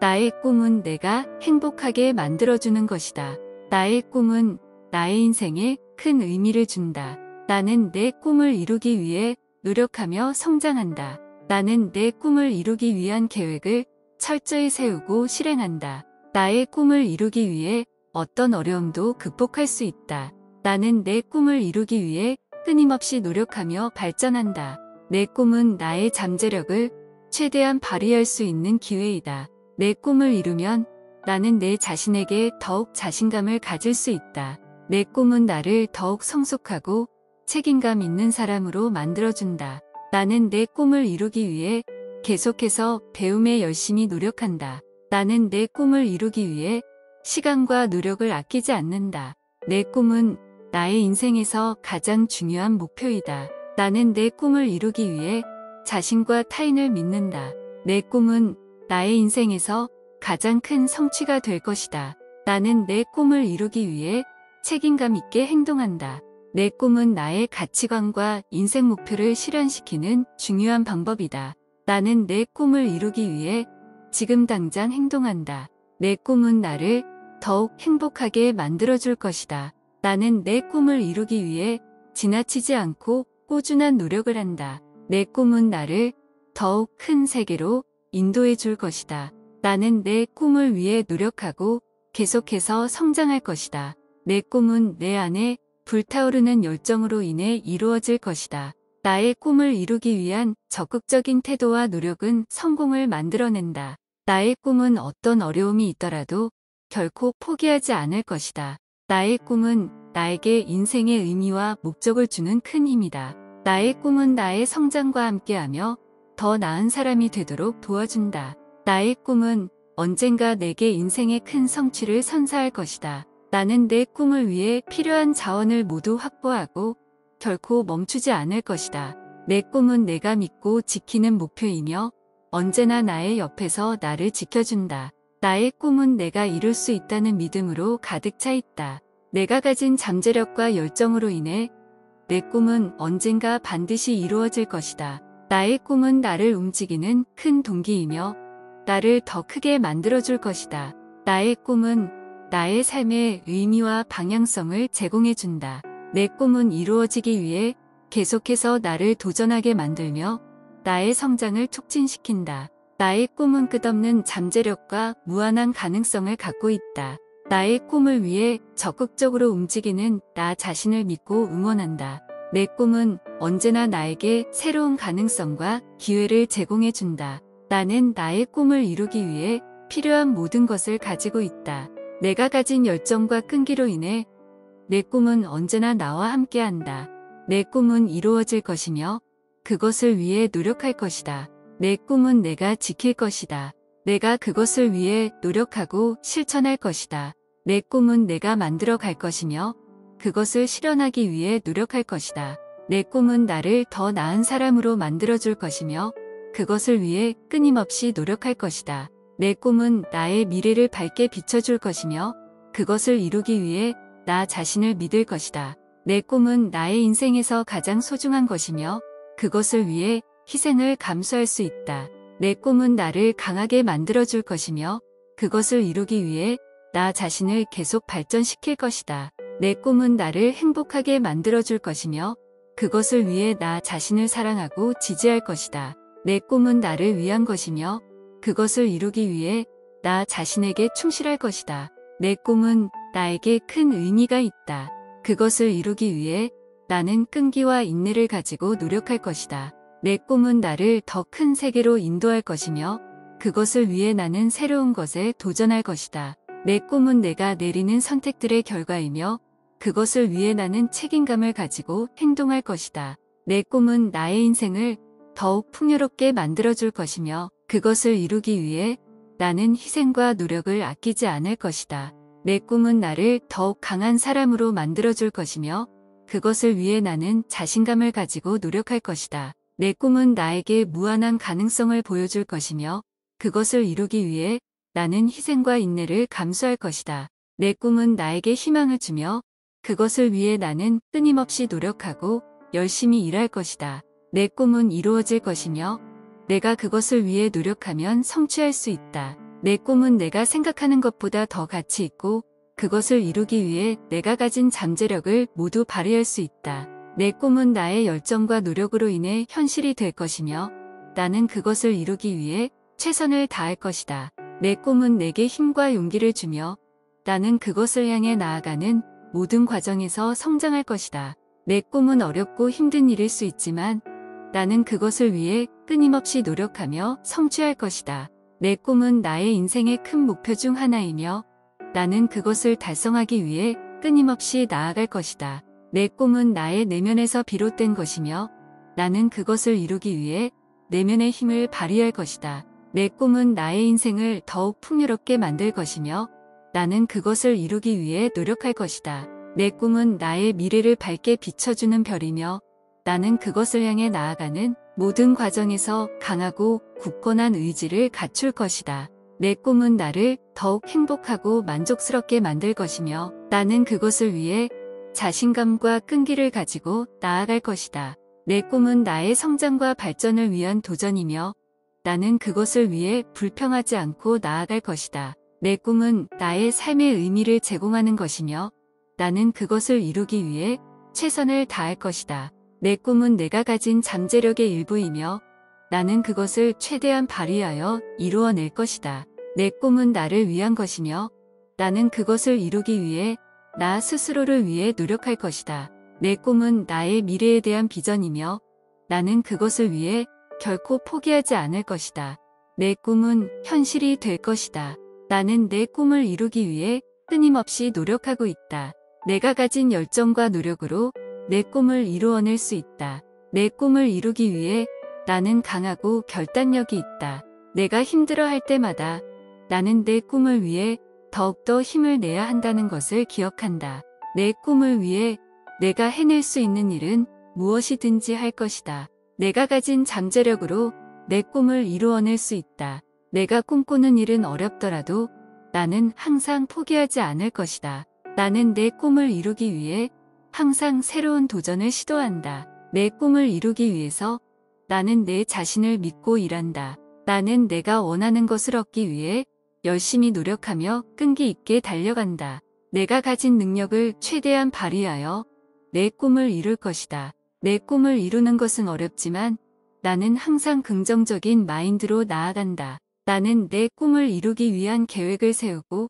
Speaker 1: 나의 꿈은 내가 행복하게 만들어주는 것이다. 나의 꿈은 나의 인생에 큰 의미를 준다. 나는 내 꿈을 이루기 위해 노력하며 성장한다. 나는 내 꿈을 이루기 위한 계획을 철저히 세우고 실행한다. 나의 꿈을 이루기 위해 어떤 어려움도 극복할 수 있다. 나는 내 꿈을 이루기 위해 끊임없이 노력하며 발전한다. 내 꿈은 나의 잠재력을 최대한 발휘할 수 있는 기회이다. 내 꿈을 이루면 나는 내 자신에게 더욱 자신감을 가질 수 있다. 내 꿈은 나를 더욱 성숙하고 책임감 있는 사람으로 만들어준다. 나는 내 꿈을 이루기 위해 계속해서 배움에 열심히 노력한다. 나는 내 꿈을 이루기 위해 시간과 노력을 아끼지 않는다. 내 꿈은 나의 인생에서 가장 중요한 목표이다. 나는 내 꿈을 이루기 위해 자신과 타인을 믿는다. 내 꿈은 나의 인생에서 가장 큰 성취가 될 것이다. 나는 내 꿈을 이루기 위해 책임감 있게 행동한다. 내 꿈은 나의 가치관과 인생 목표를 실현시키는 중요한 방법이다. 나는 내 꿈을 이루기 위해 지금 당장 행동한다. 내 꿈은 나를 더욱 행복하게 만들어줄 것이다. 나는 내 꿈을 이루기 위해 지나치지 않고 꾸준한 노력을 한다. 내 꿈은 나를 더욱 큰 세계로 인도해 줄 것이다. 나는 내 꿈을 위해 노력하고 계속해서 성장할 것이다. 내 꿈은 내 안에 불타오르는 열정으로 인해 이루어질 것이다. 나의 꿈을 이루기 위한 적극적인 태도와 노력은 성공을 만들어낸다. 나의 꿈은 어떤 어려움이 있더라도 결코 포기하지 않을 것이다. 나의 꿈은 나에게 인생의 의미와 목적을 주는 큰 힘이다. 나의 꿈은 나의 성장과 함께하며 더 나은 사람이 되도록 도와준다. 나의 꿈은 언젠가 내게 인생의 큰 성취를 선사할 것이다. 나는 내 꿈을 위해 필요한 자원을 모두 확보하고 결코 멈추지 않을 것이다. 내 꿈은 내가 믿고 지키는 목표이며 언제나 나의 옆에서 나를 지켜준다. 나의 꿈은 내가 이룰 수 있다는 믿음으로 가득 차 있다. 내가 가진 잠재력과 열정으로 인해 내 꿈은 언젠가 반드시 이루어질 것이다. 나의 꿈은 나를 움직이는 큰 동기이며 나를 더 크게 만들어줄 것이다. 나의 꿈은 나의 삶의 의미와 방향성을 제공해준다. 내 꿈은 이루어지기 위해 계속해서 나를 도전하게 만들며 나의 성장을 촉진시킨다. 나의 꿈은 끝없는 잠재력과 무한한 가능성을 갖고 있다. 나의 꿈을 위해 적극적으로 움직이는 나 자신을 믿고 응원한다. 내 꿈은 언제나 나에게 새로운 가능성과 기회를 제공해준다. 나는 나의 꿈을 이루기 위해 필요한 모든 것을 가지고 있다. 내가 가진 열정과 끈기로 인해 내 꿈은 언제나 나와 함께한다. 내 꿈은 이루어질 것이며 그것을 위해 노력할 것이다. 내 꿈은 내가 지킬 것이다. 내가 그것을 위해 노력하고 실천할 것이다. 내 꿈은 내가 만들어 갈 것이며 그것을 실현하기 위해 노력할 것이다. 내 꿈은 나를 더 나은 사람으로 만들어줄 것이며 그것을 위해 끊임없이 노력할 것이다. 내 꿈은 나의 미래를 밝게 비춰줄 것이며 그것을 이루기 위해 나 자신을 믿을 것이다. 내 꿈은 나의 인생에서 가장 소중한 것이며 그것을 위해 희생을 감수할 수 있다. 내 꿈은 나를 강하게 만들어줄 것이며 그것을 이루기 위해 나 자신을 계속 발전시킬 것이다. 내 꿈은 나를 행복하게 만들어줄 것이며 그것을 위해 나 자신을 사랑하고 지지할 것이다. 내 꿈은 나를 위한 것이며 그것을 이루기 위해 나 자신에게 충실할 것이다. 내 꿈은 나에게 큰 의미가 있다. 그것을 이루기 위해 나는 끈기와 인내를 가지고 노력할 것이다. 내 꿈은 나를 더 큰 세계로 인도할 것이며 그것을 위해 나는 새로운 것에 도전할 것이다. 내 꿈은 내가 내리는 선택들의 결과이며 그것을 위해 나는 책임감을 가지고 행동할 것이다. 내 꿈은 나의 인생을 더욱 풍요롭게 만들어줄 것이며 그것을 이루기 위해 나는 희생과 노력을 아끼지 않을 것이다. 내 꿈은 나를 더욱 강한 사람으로 만들어줄 것이며 그것을 위해 나는 자신감을 가지고 노력할 것이다. 내 꿈은 나에게 무한한 가능성을 보여줄 것이며 그것을 이루기 위해 나는 희생과 인내를 감수할 것이다. 내 꿈은 나에게 희망을 주며 그것을 위해 나는 끊임없이 노력하고 열심히 일할 것이다. 내 꿈은 이루어질 것이며 내가 그것을 위해 노력하면 성취할 수 있다. 내 꿈은 내가 생각하는 것보다 더 가치 있고 그것을 이루기 위해 내가 가진 잠재력을 모두 발휘할 수 있다. 내 꿈은 나의 열정과 노력으로 인해 현실이 될 것이며 나는 그것을 이루기 위해 최선을 다할 것이다. 내 꿈은 내게 힘과 용기를 주며 나는 그것을 향해 나아가는 모든 과정에서 성장할 것이다. 내 꿈은 어렵고 힘든 일일 수 있지만 나는 그것을 위해 끊임없이 노력하며 성취할 것이다. 내 꿈은 나의 인생의 큰 목표 중 하나이며 나는 그것을 달성하기 위해 끊임없이 나아갈 것이다. 내 꿈은 나의 내면에서 비롯된 것이며 나는 그것을 이루기 위해 내면의 힘을 발휘할 것이다. 내 꿈은 나의 인생을 더욱 풍요롭게 만들 것이며 나는 그것을 이루기 위해 노력할 것이다. 내 꿈은 나의 미래를 밝게 비춰주는 별이며 나는 그것을 향해 나아가는 모든 과정에서 강하고 굳건한 의지를 갖출 것이다. 내 꿈은 나를 더욱 행복하고 만족스럽게 만들 것이며 나는 그것을 위해 자신감과 끈기를 가지고 나아갈 것이다. 내 꿈은 나의 성장과 발전을 위한 도전이며 나는 그것을 위해 불평하지 않고 나아갈 것이다. 내 꿈은 나의 삶의 의미를 제공하는 것이며 나는 그것을 이루기 위해 최선을 다할 것이다. 내 꿈은 내가 가진 잠재력의 일부이며 나는 그것을 최대한 발휘하여 이루어낼 것이다. 내 꿈은 나를 위한 것이며 나는 그것을 이루기 위해 나 스스로를 위해 노력할 것이다. 내 꿈은 나의 미래에 대한 비전이며 나는 그것을 위해 결코 포기하지 않을 것이다. 내 꿈은 현실이 될 것이다. 나는 내 꿈을 이루기 위해 끊임없이 노력하고 있다. 내가 가진 열정과 노력으로 내 꿈을 이루어낼 수 있다. 내 꿈을 이루기 위해 나는 강하고 결단력이 있다. 내가 힘들어할 때마다 나는 내 꿈을 위해 더욱더 힘을 내야 한다는 것을 기억한다. 내 꿈을 위해 내가 해낼 수 있는 일은 무엇이든지 할 것이다. 내가 가진 잠재력으로 내 꿈을 이루어낼 수 있다. 내가 꿈꾸는 일은 어렵더라도 나는 항상 포기하지 않을 것이다. 나는 내 꿈을 이루기 위해 항상 새로운 도전을 시도한다. 내 꿈을 이루기 위해서 나는 내 자신을 믿고 일한다. 나는 내가 원하는 것을 얻기 위해 열심히 노력하며 끈기 있게 달려간다. 내가 가진 능력을 최대한 발휘하여 내 꿈을 이룰 것이다. 내 꿈을 이루는 것은 어렵지만 나는 항상 긍정적인 마인드로 나아간다. 나는 내 꿈을 이루기 위한 계획을 세우고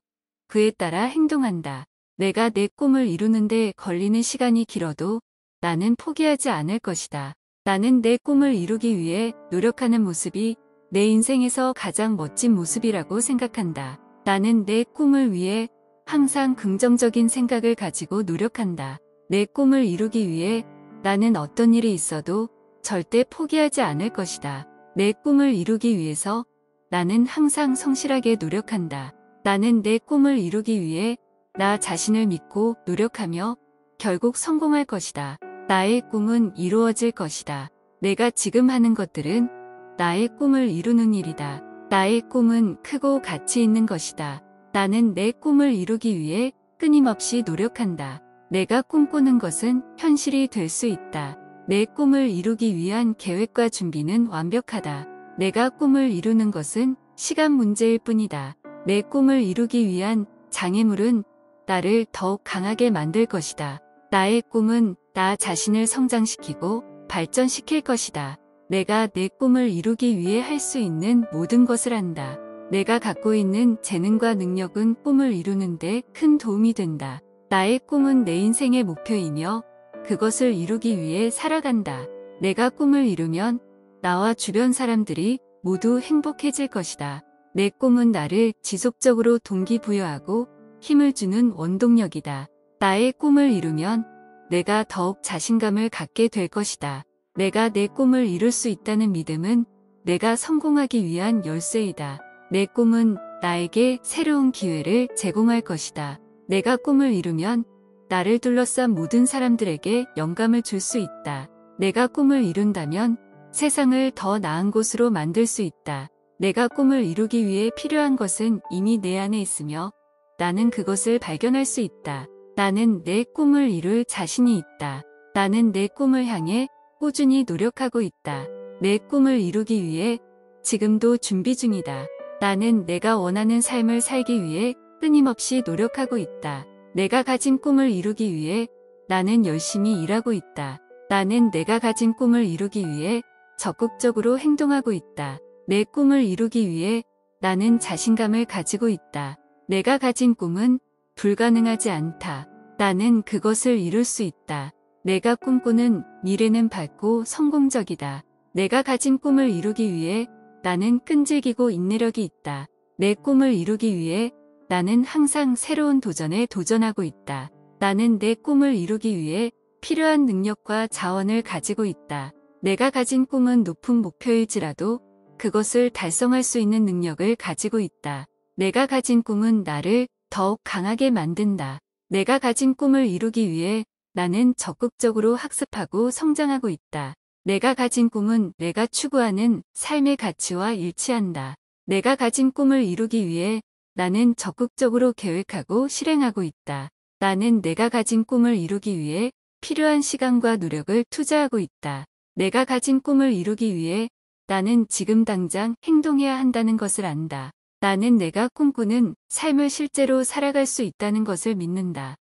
Speaker 1: 그에 따라 행동한다. 내가 내 꿈을 이루는데 걸리는 시간이 길어도 나는 포기하지 않을 것이다. 나는 내 꿈을 이루기 위해 노력하는 모습이 내 인생에서 가장 멋진 모습이라고 생각한다. 나는 내 꿈을 위해 항상 긍정적인 생각을 가지고 노력한다. 내 꿈을 이루기 위해 나는 어떤 일이 있어도 절대 포기하지 않을 것이다. 내 꿈을 이루기 위해서 나는 항상 성실하게 노력한다. 나는 내 꿈을 이루기 위해 나 자신을 믿고 노력하며 결국 성공할 것이다. 나의 꿈은 이루어질 것이다. 내가 지금 하는 것들은 나의 꿈을 이루는 일이다. 나의 꿈은 크고 가치 있는 것이다. 나는 내 꿈을 이루기 위해 끊임없이 노력한다. 내가 꿈꾸는 것은 현실이 될 수 있다. 내 꿈을 이루기 위한 계획과 준비는 완벽하다. 내가 꿈을 이루는 것은 시간 문제일 뿐이다. 내 꿈을 이루기 위한 장애물은 나를 더욱 강하게 만들 것이다. 나의 꿈은 나 자신을 성장시키고 발전시킬 것이다. 내가 내 꿈을 이루기 위해 할 수 있는 모든 것을 한다. 내가 갖고 있는 재능과 능력은 꿈을 이루는데 큰 도움이 된다. 나의 꿈은 내 인생의 목표이며 그것을 이루기 위해 살아간다. 내가 꿈을 이루면 나와 주변 사람들이 모두 행복해질 것이다. 내 꿈은 나를 지속적으로 동기부여하고 힘을 주는 원동력이다. 나의 꿈을 이루면 내가 더욱 자신감을 갖게 될 것이다. 내가 내 꿈을 이룰 수 있다는 믿음은 내가 성공하기 위한 열쇠이다. 내 꿈은 나에게 새로운 기회를 제공할 것이다. 내가 꿈을 이루면 나를 둘러싼 모든 사람들에게 영감을 줄 수 있다. 내가 꿈을 이룬다면 세상을 더 나은 곳으로 만들 수 있다. 내가 꿈을 이루기 위해 필요한 것은 이미 내 안에 있으며 나는 그것을 발견할 수 있다. 나는 내 꿈을 이룰 자신이 있다. 나는 내 꿈을 향해 꾸준히 노력하고 있다. 내 꿈을 이루기 위해 지금도 준비 중이다. 나는 내가 원하는 삶을 살기 위해 끊임없이 노력하고 있다. 내가 가진 꿈을 이루기 위해 나는 열심히 일하고 있다. 나는 내가 가진 꿈을 이루기 위해 적극적으로 행동하고 있다. 내 꿈을 이루기 위해 나는 자신감을 가지고 있다. 내가 가진 꿈은 불가능하지 않다. 나는 그것을 이룰 수 있다. 내가 꿈꾸는 미래는 밝고 성공적이다. 내가 가진 꿈을 이루기 위해 나는 끈질기고 인내력이 있다. 내 꿈을 이루기 위해 나는 항상 새로운 도전에 도전하고 있다. 나는 내 꿈을 이루기 위해 필요한 능력과 자원을 가지고 있다. 내가 가진 꿈은 높은 목표일지라도 그것을 달성할 수 있는 능력을 가지고 있다. 내가 가진 꿈은 나를 더욱 강하게 만든다. 내가 가진 꿈을 이루기 위해 나는 적극적으로 학습하고 성장하고 있다. 내가 가진 꿈은 내가 추구하는 삶의 가치와 일치한다. 내가 가진 꿈을 이루기 위해 나는 적극적으로 계획하고 실행하고 있다. 나는 내가 가진 꿈을 이루기 위해 필요한 시간과 노력을 투자하고 있다. 내가 가진 꿈을 이루기 위해 나는 지금 당장 행동해야 한다는 것을 안다. 나는 내가 꿈꾸는 삶을 실제로 살아갈 수 있다는 것을 믿는다.